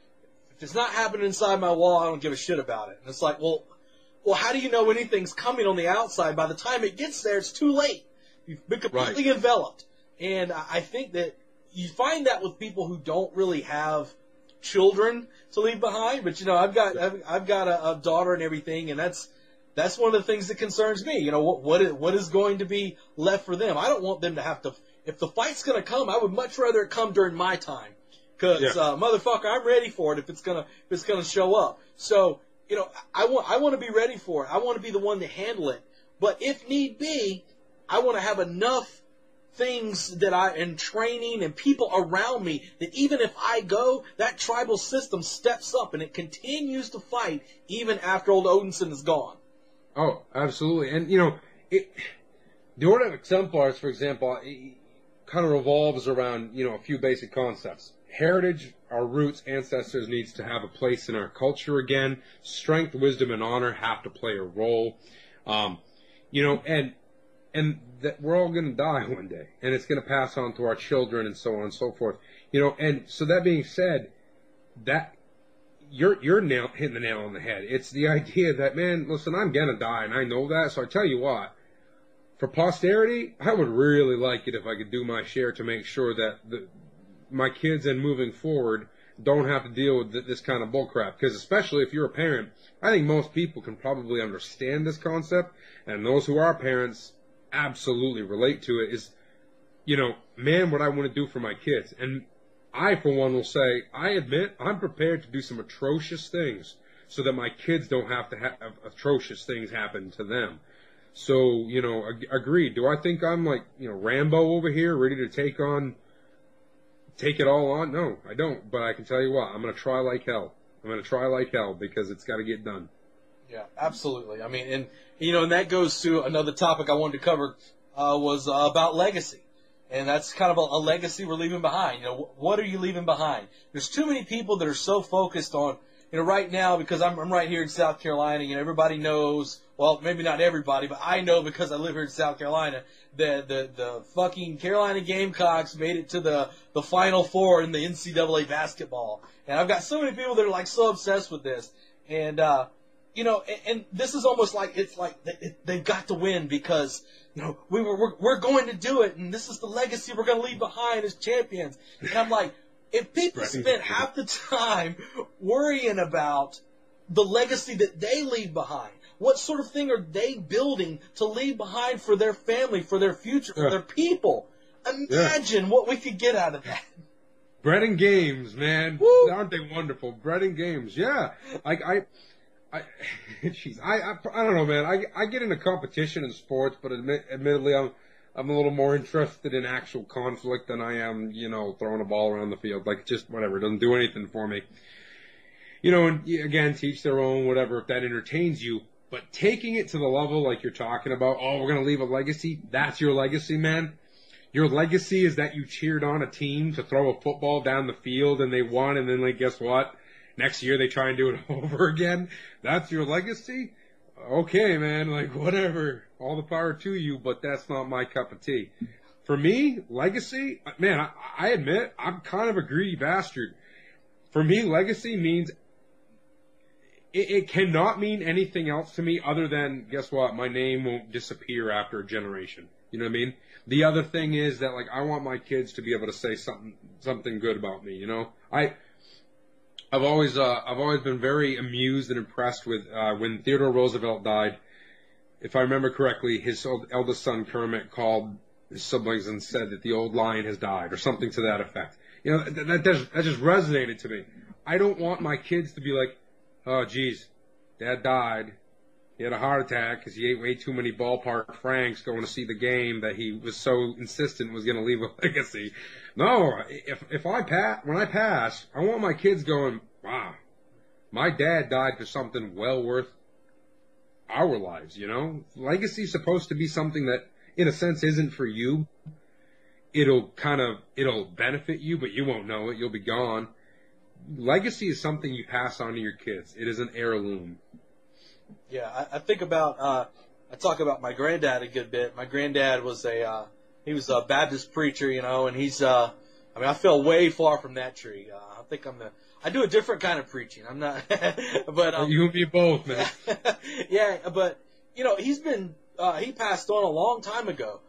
Speaker 2: If it's not happening inside my wall, I don't give a shit about it. And it's like, well, how do you know anything's coming on the outside? By the time it gets there, it's too late. You've been completely enveloped. And I think that you find that with people who don't really have children to leave behind. But I've got a daughter and everything, and that's one of the things that concerns me. What is going to be left for them? I don't want them to have to. If the fight's going to come, I would much rather it come during my time. Because, motherfucker, I'm ready for it if it's going to show up. So, I want to be ready for it. I want to be the one to handle it. But if need be, I want to have enough things and training and people around me that even if I go, that tribal system steps up and it continues to fight even after old Odinson is gone.
Speaker 3: Oh, absolutely. And, the Order of Exemplars, for example, kind of revolves around, a few basic concepts. Heritage, our roots, ancestors needs to have a place in our culture again. Strength, wisdom, and honor have to play a role. And that we're all going to die one day, and it's going to pass on to our children and so on and so forth. And so that being said, that you're hitting the nail on the head. It's the idea that, man, listen, I'm going to die, and I know that, so I tell you what, for posterity, I would really like it if I could do my share to make sure that my kids and moving forward don't have to deal with this kind of bullcrap. Because especially if you're a parent, I think most people can probably understand this concept, and those who are parents absolutely relate to it. Is, man, what I want to do for my kids. And I, for one, will say, I admit I'm prepared to do some atrocious things so that my kids don't have to have atrocious things happen to them. So, agreed. Do I think I'm like, Rambo over here, ready to take it all on? No, I don't. But I can tell you what, I'm going to try like hell. Because it's got to get done.
Speaker 2: Yeah, absolutely. I mean, and that goes to another topic I wanted to cover, was about legacy. And that's kind of a legacy we're leaving behind. You know, what are you leaving behind? There's too many people that are so focused on, you know, right now, because I'm right here in South Carolina, you know, everybody knows, well, maybe not everybody, but I know because I live here in South Carolina, that the fucking Carolina Gamecocks made it to the Final Four in the NCAA basketball. And I've got so many people that are like so obsessed with this. And, you know, and this is almost like, it's like they've got to win because, you know, we're going to do it, and this is the legacy we're going to leave behind as champions. And I'm like, if people spent half the time worrying about the legacy that they leave behind, what sort of thing are they building to leave behind for their family, for their future, for their people? Imagine what we could get out of that.
Speaker 3: Bread and games, man. Woo. Aren't they wonderful? Bread and games, yeah. Jeez, I don't know, man. I get into competition in sports, but admittedly, I'm a little more interested in actual conflict than I am, you know, throwing a ball around the field. Like, just whatever, it doesn't do anything for me. You know, and again, teach their own, whatever, if that entertains you. But taking it to the level like you're talking about, oh, we're gonna leave a legacy. That's your legacy, man. Your legacy is that you cheered on a team to throw a football down the field and they won, and then, like, guess what? Next year they try and do it over again. That's your legacy? Okay, man, like, whatever. All the power to you, but that's not my cup of tea. For me, legacy, man, I admit, I'm kind of a greedy bastard. For me, legacy means, it cannot mean anything else to me other than, guess what, my name won't disappear after a generation. You know what I mean? The other thing is that, like, I want my kids to be able to say something good about me, you know? I've always been very amused and impressed with when Theodore Roosevelt died. If I remember correctly, his eldest son Kermit called his siblings and said that the old lion has died, or something to that effect. You know, that just resonated to me. I don't want my kids to be like, oh, geez, Dad died. He had a heart attack because he ate way too many ballpark franks going to see the game that he was so insistent was going to leave a legacy. No, when I pass, I want my kids going, wow, my dad died for something well worth our lives, you know? Legacy's supposed to be something that, in a sense, isn't for you. It'll benefit you, but you won't know it. You'll be gone. Legacy is something you pass on to your kids. It is an heirloom.
Speaker 2: Yeah, I think about, I talk about my granddad a good bit. My granddad was he was a Baptist preacher, you know, and I fell way far from that tree. I think I do a different kind of preaching. I'm not, but.
Speaker 3: You and me both, man.
Speaker 2: Yeah, but, you know, he passed on a long time ago,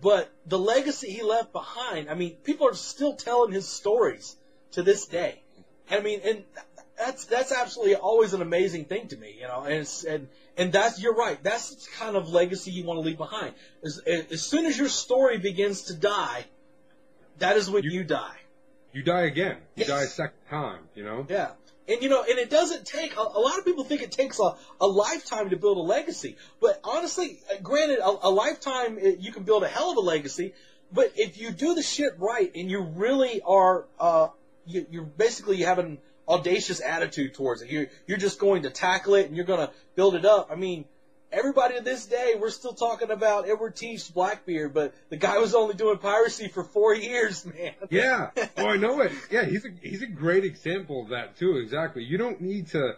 Speaker 2: but the legacy he left behind, I mean, people are still telling his stories to this day. I mean, and that's absolutely always an amazing thing to me, you know, and that's, you're right, that's the kind of legacy you want to leave behind. As soon as your story begins to die, that is when you die.
Speaker 3: You die again. You
Speaker 2: Yes.
Speaker 3: die a second time, you know?
Speaker 2: Yeah. And, you know, and it doesn't take, a lot of people think it takes a lifetime to build a legacy. But honestly, granted, a lifetime, you can build a hell of a legacy. But if you do the shit right and you really are, you're basically, you have an audacious attitude towards it. You're just going to tackle it and you're going to build it up. I mean, everybody to this day, we're still talking about Edward Teef's Blackbeard, but the guy was only doing piracy for 4 years, man.
Speaker 3: Yeah. Oh, I know it. Yeah, he's a great example of that too. Exactly. You don't need to.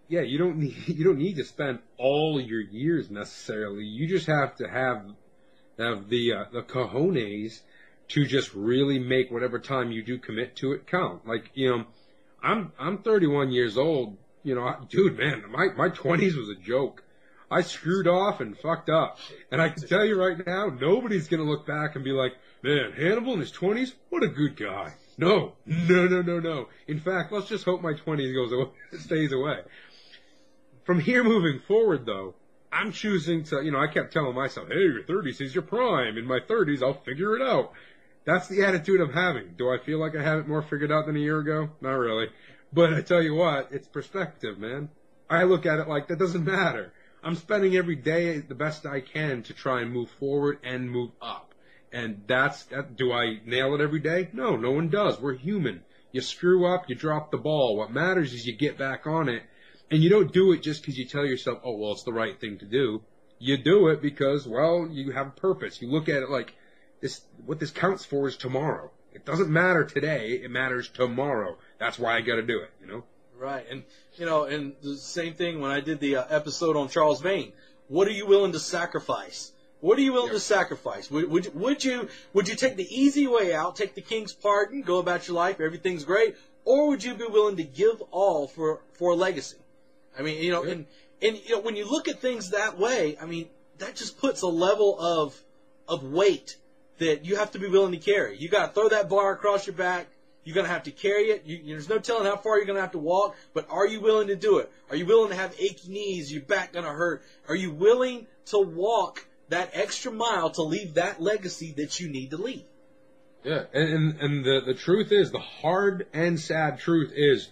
Speaker 3: Yeah, you don't need to spend all your years necessarily. You just have to have the cojones to just really make whatever time you do commit to it count. Like, you know, I'm 31 years old. You know, dude, man, my 20s was a joke. I screwed off and fucked up. And I can tell you right now, nobody's going to look back and be like, man, Hannibal in his 20s? What a good guy. No. In fact, let's just hope my 20s stays away. From here moving forward, though, I'm choosing to, you know, I kept telling myself, hey, your 30s is your prime. In my 30s, I'll figure it out. That's the attitude I'm having. Do I feel like I have it more figured out than a year ago? Not really. But I tell you what, it's perspective, man. I look at it like that doesn't matter. I'm spending every day the best I can to try and move forward and move up. And do I nail it every day? No one does. We're human. You screw up, you drop the ball. What matters is you get back on it. And you don't do it just because you tell yourself, oh, well, it's the right thing to do. You do it because, well, you have a purpose. You look at it like, what this counts for is tomorrow. It doesn't matter today. It matters tomorrow. That's why I got to do it, you know?
Speaker 2: Right. And, and the same thing when I did the episode on Charles Vane. What are you willing to sacrifice? What are you willing to sacrifice? Would you take the easy way out, take the king's pardon, go about your life, everything's great, or would you be willing to give all for a legacy? I mean, and when you look at things that way, I mean, that just puts a level of weight that you have to be willing to carry. You got to throw that bar across your back. You're going to have to carry it. There's no telling how far you're going to have to walk, but are you willing to do it? Are you willing to have achy knees? Your back going to hurt? Are you willing to walk that extra mile to leave that legacy that you need to leave?
Speaker 3: Yeah, and the truth is, the hard and sad truth is,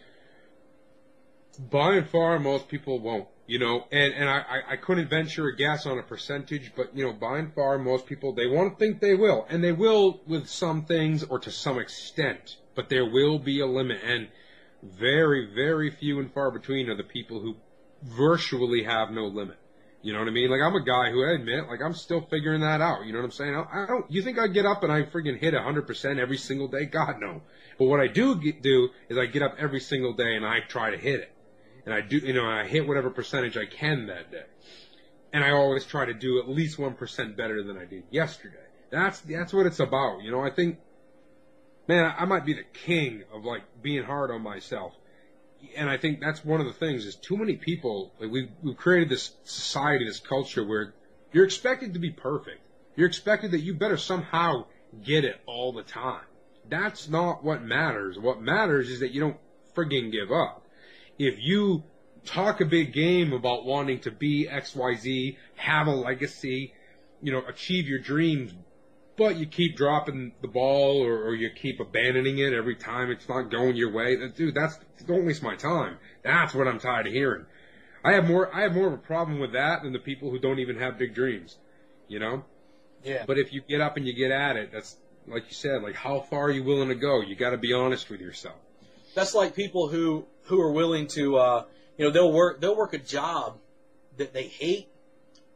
Speaker 3: by and far, most people won't. And I couldn't venture a guess on a percentage, but, by and far, most people, they won't think they will. And they will with some things or to some extent, but there will be a limit. And very, very few and far between are the people who virtually have no limit. You know what I mean? Like, I'm a guy who, I admit, like, I'm still figuring that out. You know what I'm saying? I don't, you think I get up and I friggin' hit 100% every single day? God, no. But what I do is I get up every single day and I try to hit it. And I do, I hit whatever percentage I can that day. And I always try to do at least 1% better than I did yesterday. That's what it's about. I think, man, I might be the king of, like, being hard on myself. And I think that's one of the things is too many people, like, we've created this society, this culture where you're expected to be perfect. You're expected that you better somehow get it all the time. That's not what matters. What matters is that you don't friggin' give up. If you talk a big game about wanting to be XYZ, have a legacy, achieve your dreams, but you keep dropping the ball or you keep abandoning it every time it's not going your way, dude, don't waste my time. That's what I'm tired of hearing. I have more of a problem with that than the people who don't even have big dreams, Yeah. But if you get up and you get at it, that's, like you said, like, how far are you willing to go? You got to be honest with yourself.
Speaker 2: That's like people who are willing to, they'll work a job that they hate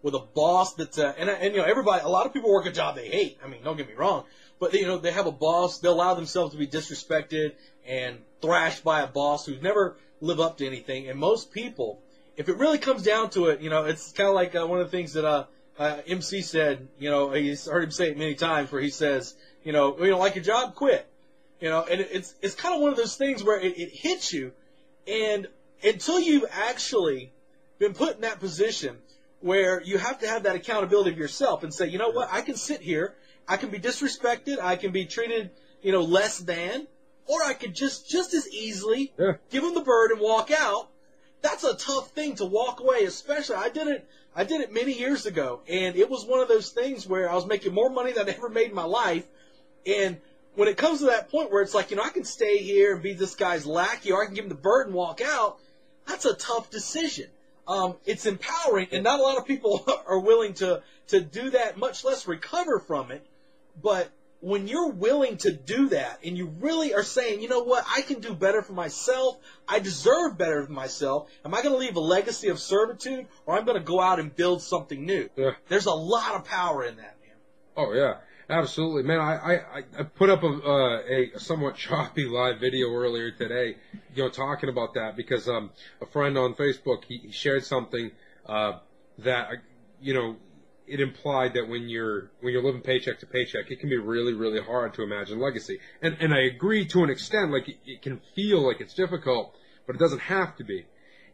Speaker 2: with a boss that's, everybody, a lot of people work a job they hate. I mean, don't get me wrong, but they have a boss. They'll allow themselves to be disrespected and thrashed by a boss who never live up to anything. And most people, if it really comes down to it, it's kind of like one of the things that MC said. He's heard him say it many times, where he says, you don't like your job, quit. And it's kind of one of those things where it hits you, and until you've actually been put in that position where you have to have that accountability of yourself and say, you know what, I can sit here, I can be disrespected, I can be treated, less than, or I could just as easily give him the bird and walk out. That's a tough thing to walk away, especially, I did it many years ago, and it was one of those things where I was making more money than I ever made in my life, and when it comes to that point where it's like, I can stay here and be this guy's lackey, or I can give him the bird and walk out, that's a tough decision. It's empowering, and not a lot of people are willing to do that, much less recover from it. But when you're willing to do that, and you really are saying, you know what, I can do better for myself, I deserve better for myself, am I going to leave a legacy of servitude, or I'm going to go out and build something new? Yeah. There's a lot of power in that, man.
Speaker 3: Oh, yeah. Absolutely, man. I put up a somewhat choppy live video earlier today, talking about that because a friend on Facebook he shared something that it implied that when you're living paycheck to paycheck, it can be really, really hard to imagine legacy. And I agree to an extent. Like, it can feel like it's difficult, but it doesn't have to be.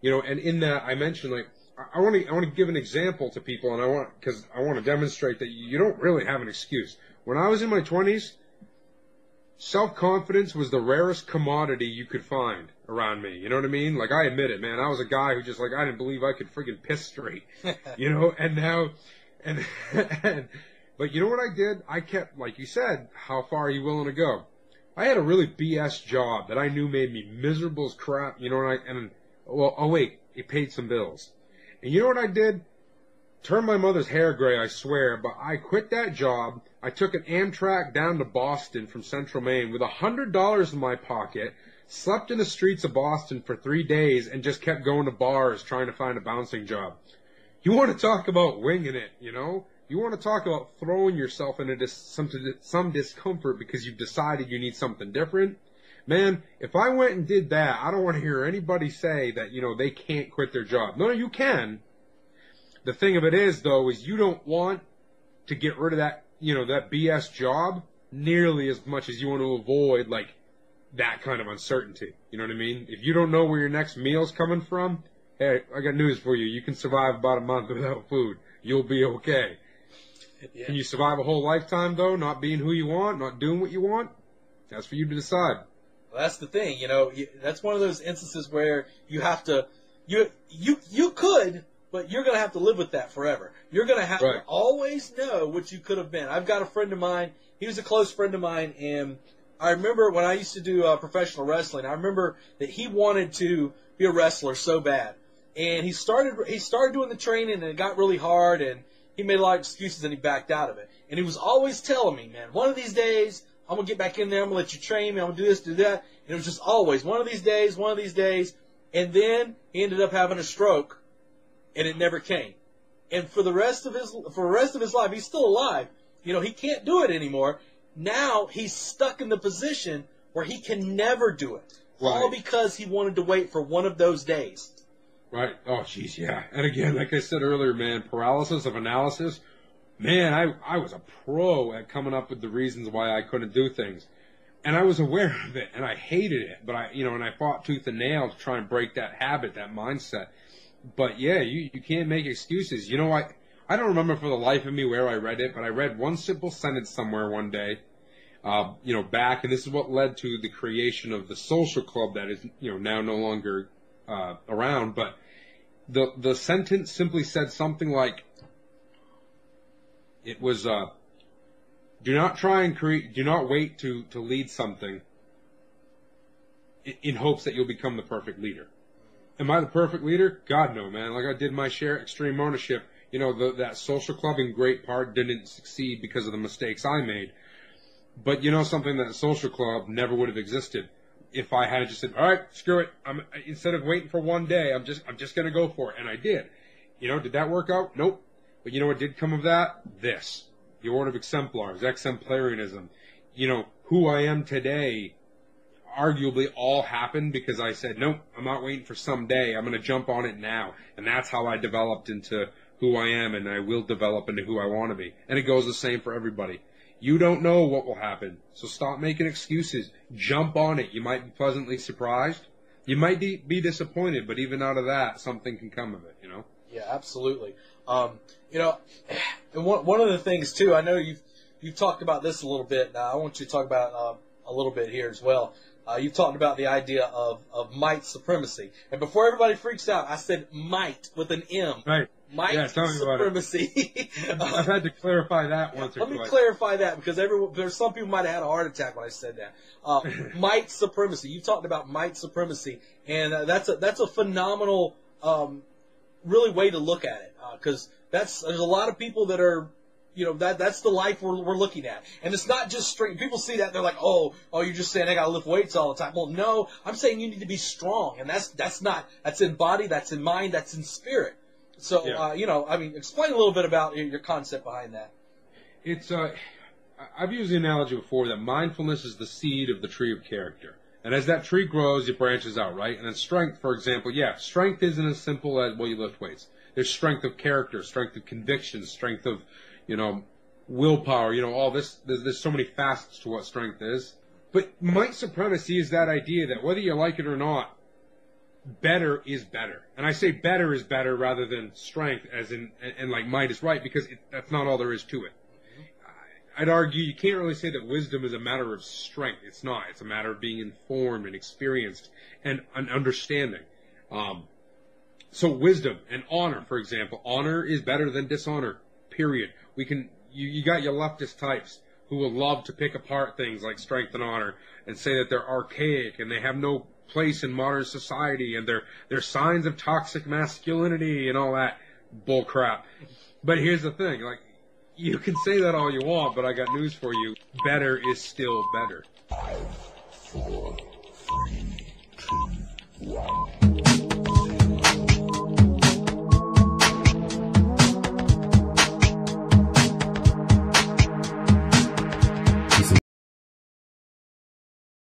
Speaker 3: And in that I mentioned, like, I want to give an example to people, and because I want to demonstrate that you don't really have an excuse. When I was in my 20s, self-confidence was the rarest commodity you could find around me. You know what I mean? Like, I admit it, man. I was a guy who just, like, I didn't believe I could friggin' piss straight. And now, but you know what I did? I kept, like you said, how far are you willing to go? I had a really BS job that I knew made me miserable as crap, wait, it paid some bills. And you know what I did? Turned my mother's hair gray, I swear, but I quit that job. I took an Amtrak down to Boston from Central Maine with $100 in my pocket, slept in the streets of Boston for 3 days, and just kept going to bars trying to find a bouncing job. You want to talk about winging it, You want to talk about throwing yourself into some discomfort because you've decided you need something different? Man, if I went and did that, I don't want to hear anybody say that, they can't quit their job. No, you can. The thing of it is, though, is you don't want to get rid of that, that BS job nearly as much as you want to avoid, like, that kind of uncertainty. You know what I mean? If you don't know where your next meal's coming from, hey, I got news for you. You can survive about a month without food. You'll be okay. Yeah. Can you survive a whole lifetime, though, not being who you want, not doing what you want? That's for you to decide.
Speaker 2: Well, that's the thing, that's one of those instances where you have to, you could, but you're going to have to live with that forever. You're going to have to always know what you could have been. I've got a friend of mine, he was a close friend of mine, and I remember when I used to do professional wrestling, I remember that he wanted to be a wrestler so bad. And he started doing the training, and it got really hard, and he made a lot of excuses, and he backed out of it. And he was always telling me, man, one of these days, I'm going to get back in there. I'm going to let you train me. I'm going to do this, do that. And it was just always one of these days. And then he ended up having a stroke, and it never came. And for the rest of his life, he's still alive. He can't do it anymore. Now he's stuck in the position where he can never do it. Right. All because he wanted to wait for one of those days.
Speaker 3: Right. Oh, jeez, yeah. And again, like I said earlier, man, paralysis of analysis. Man, I was a pro at coming up with the reasons why I couldn't do things. And I was aware of it, and I hated it. But and I fought tooth and nail to try and break that habit, that mindset. But yeah, you can't make excuses. I don't remember for the life of me where I read it, but I read one simple sentence somewhere one day, back, and this is what led to the creation of the social club that is, now no longer around. But the sentence simply said something like, it was, do not wait to lead something in hopes that you'll become the perfect leader. Am I the perfect leader? God, no, man. Like I did my share, extreme ownership. That social club in great part didn't succeed because of the mistakes I made. But something, that social club never would have existed if I had just said, all right, screw it. Instead of waiting for one day, I'm just going to go for it. And I did. Did that work out? Nope. But what did come of that? This. The Order of Exemplars, Exemplarianism. Who I am today arguably all happened because I said, nope, I'm not waiting for someday. I'm going to jump on it now. And that's how I developed into who I am, and I will develop into who I want to be. And it goes the same for everybody. You don't know what will happen, so stop making excuses. Jump on it. You might be pleasantly surprised. You might be disappointed, but even out of that, something can come of it,
Speaker 2: Yeah, absolutely. And one of the things, too, I know you've talked about this a little bit. Now, I want you to talk about a little bit here as well. You've talked about the idea of might supremacy. And before everybody freaks out, I said might with an M.
Speaker 3: Right.
Speaker 2: Might supremacy.
Speaker 3: I've had to clarify that once or twice.
Speaker 2: Let me clarify that because there's some people might have had a heart attack when I said that. Might supremacy. You talked about might supremacy, and that's a phenomenal, really way to look at it because there's a lot of people that are. That's the life we're looking at. And it's not just strength. People see that, they're like, oh, you're just saying I gotta lift weights all the time. Well, no, I'm saying you need to be strong. And that's in body, that's in mind, that's in spirit. So, yeah. Explain a little bit about your concept behind that.
Speaker 3: It's, I've used the analogy before that mindfulness is the seed of the tree of character. And as that tree grows, it branches out, right? And then strength, for example, strength isn't as simple as, you lift weights. There's strength of character, strength of conviction, strength of, willpower, all this. There's so many facets to what strength is. But might supremacy is that idea that whether you like it or not, better is better. And I say better is better rather than strength as in, and like might is right, because that's not all there is to it. I'd argue you can't really say that wisdom is a matter of strength. It's not. It's a matter of being informed and experienced and understanding. So wisdom and honor, for example. Honor is better than dishonor, period. You got your leftist types who will love to pick apart things like strength and honor and say that they're archaic and they have no place in modern society and they're signs of toxic masculinity and all that bull crap. But here's the thing, you can say that all you want, but I got news for you. Better is still better.
Speaker 1: 5, 4, 3, 2, 1.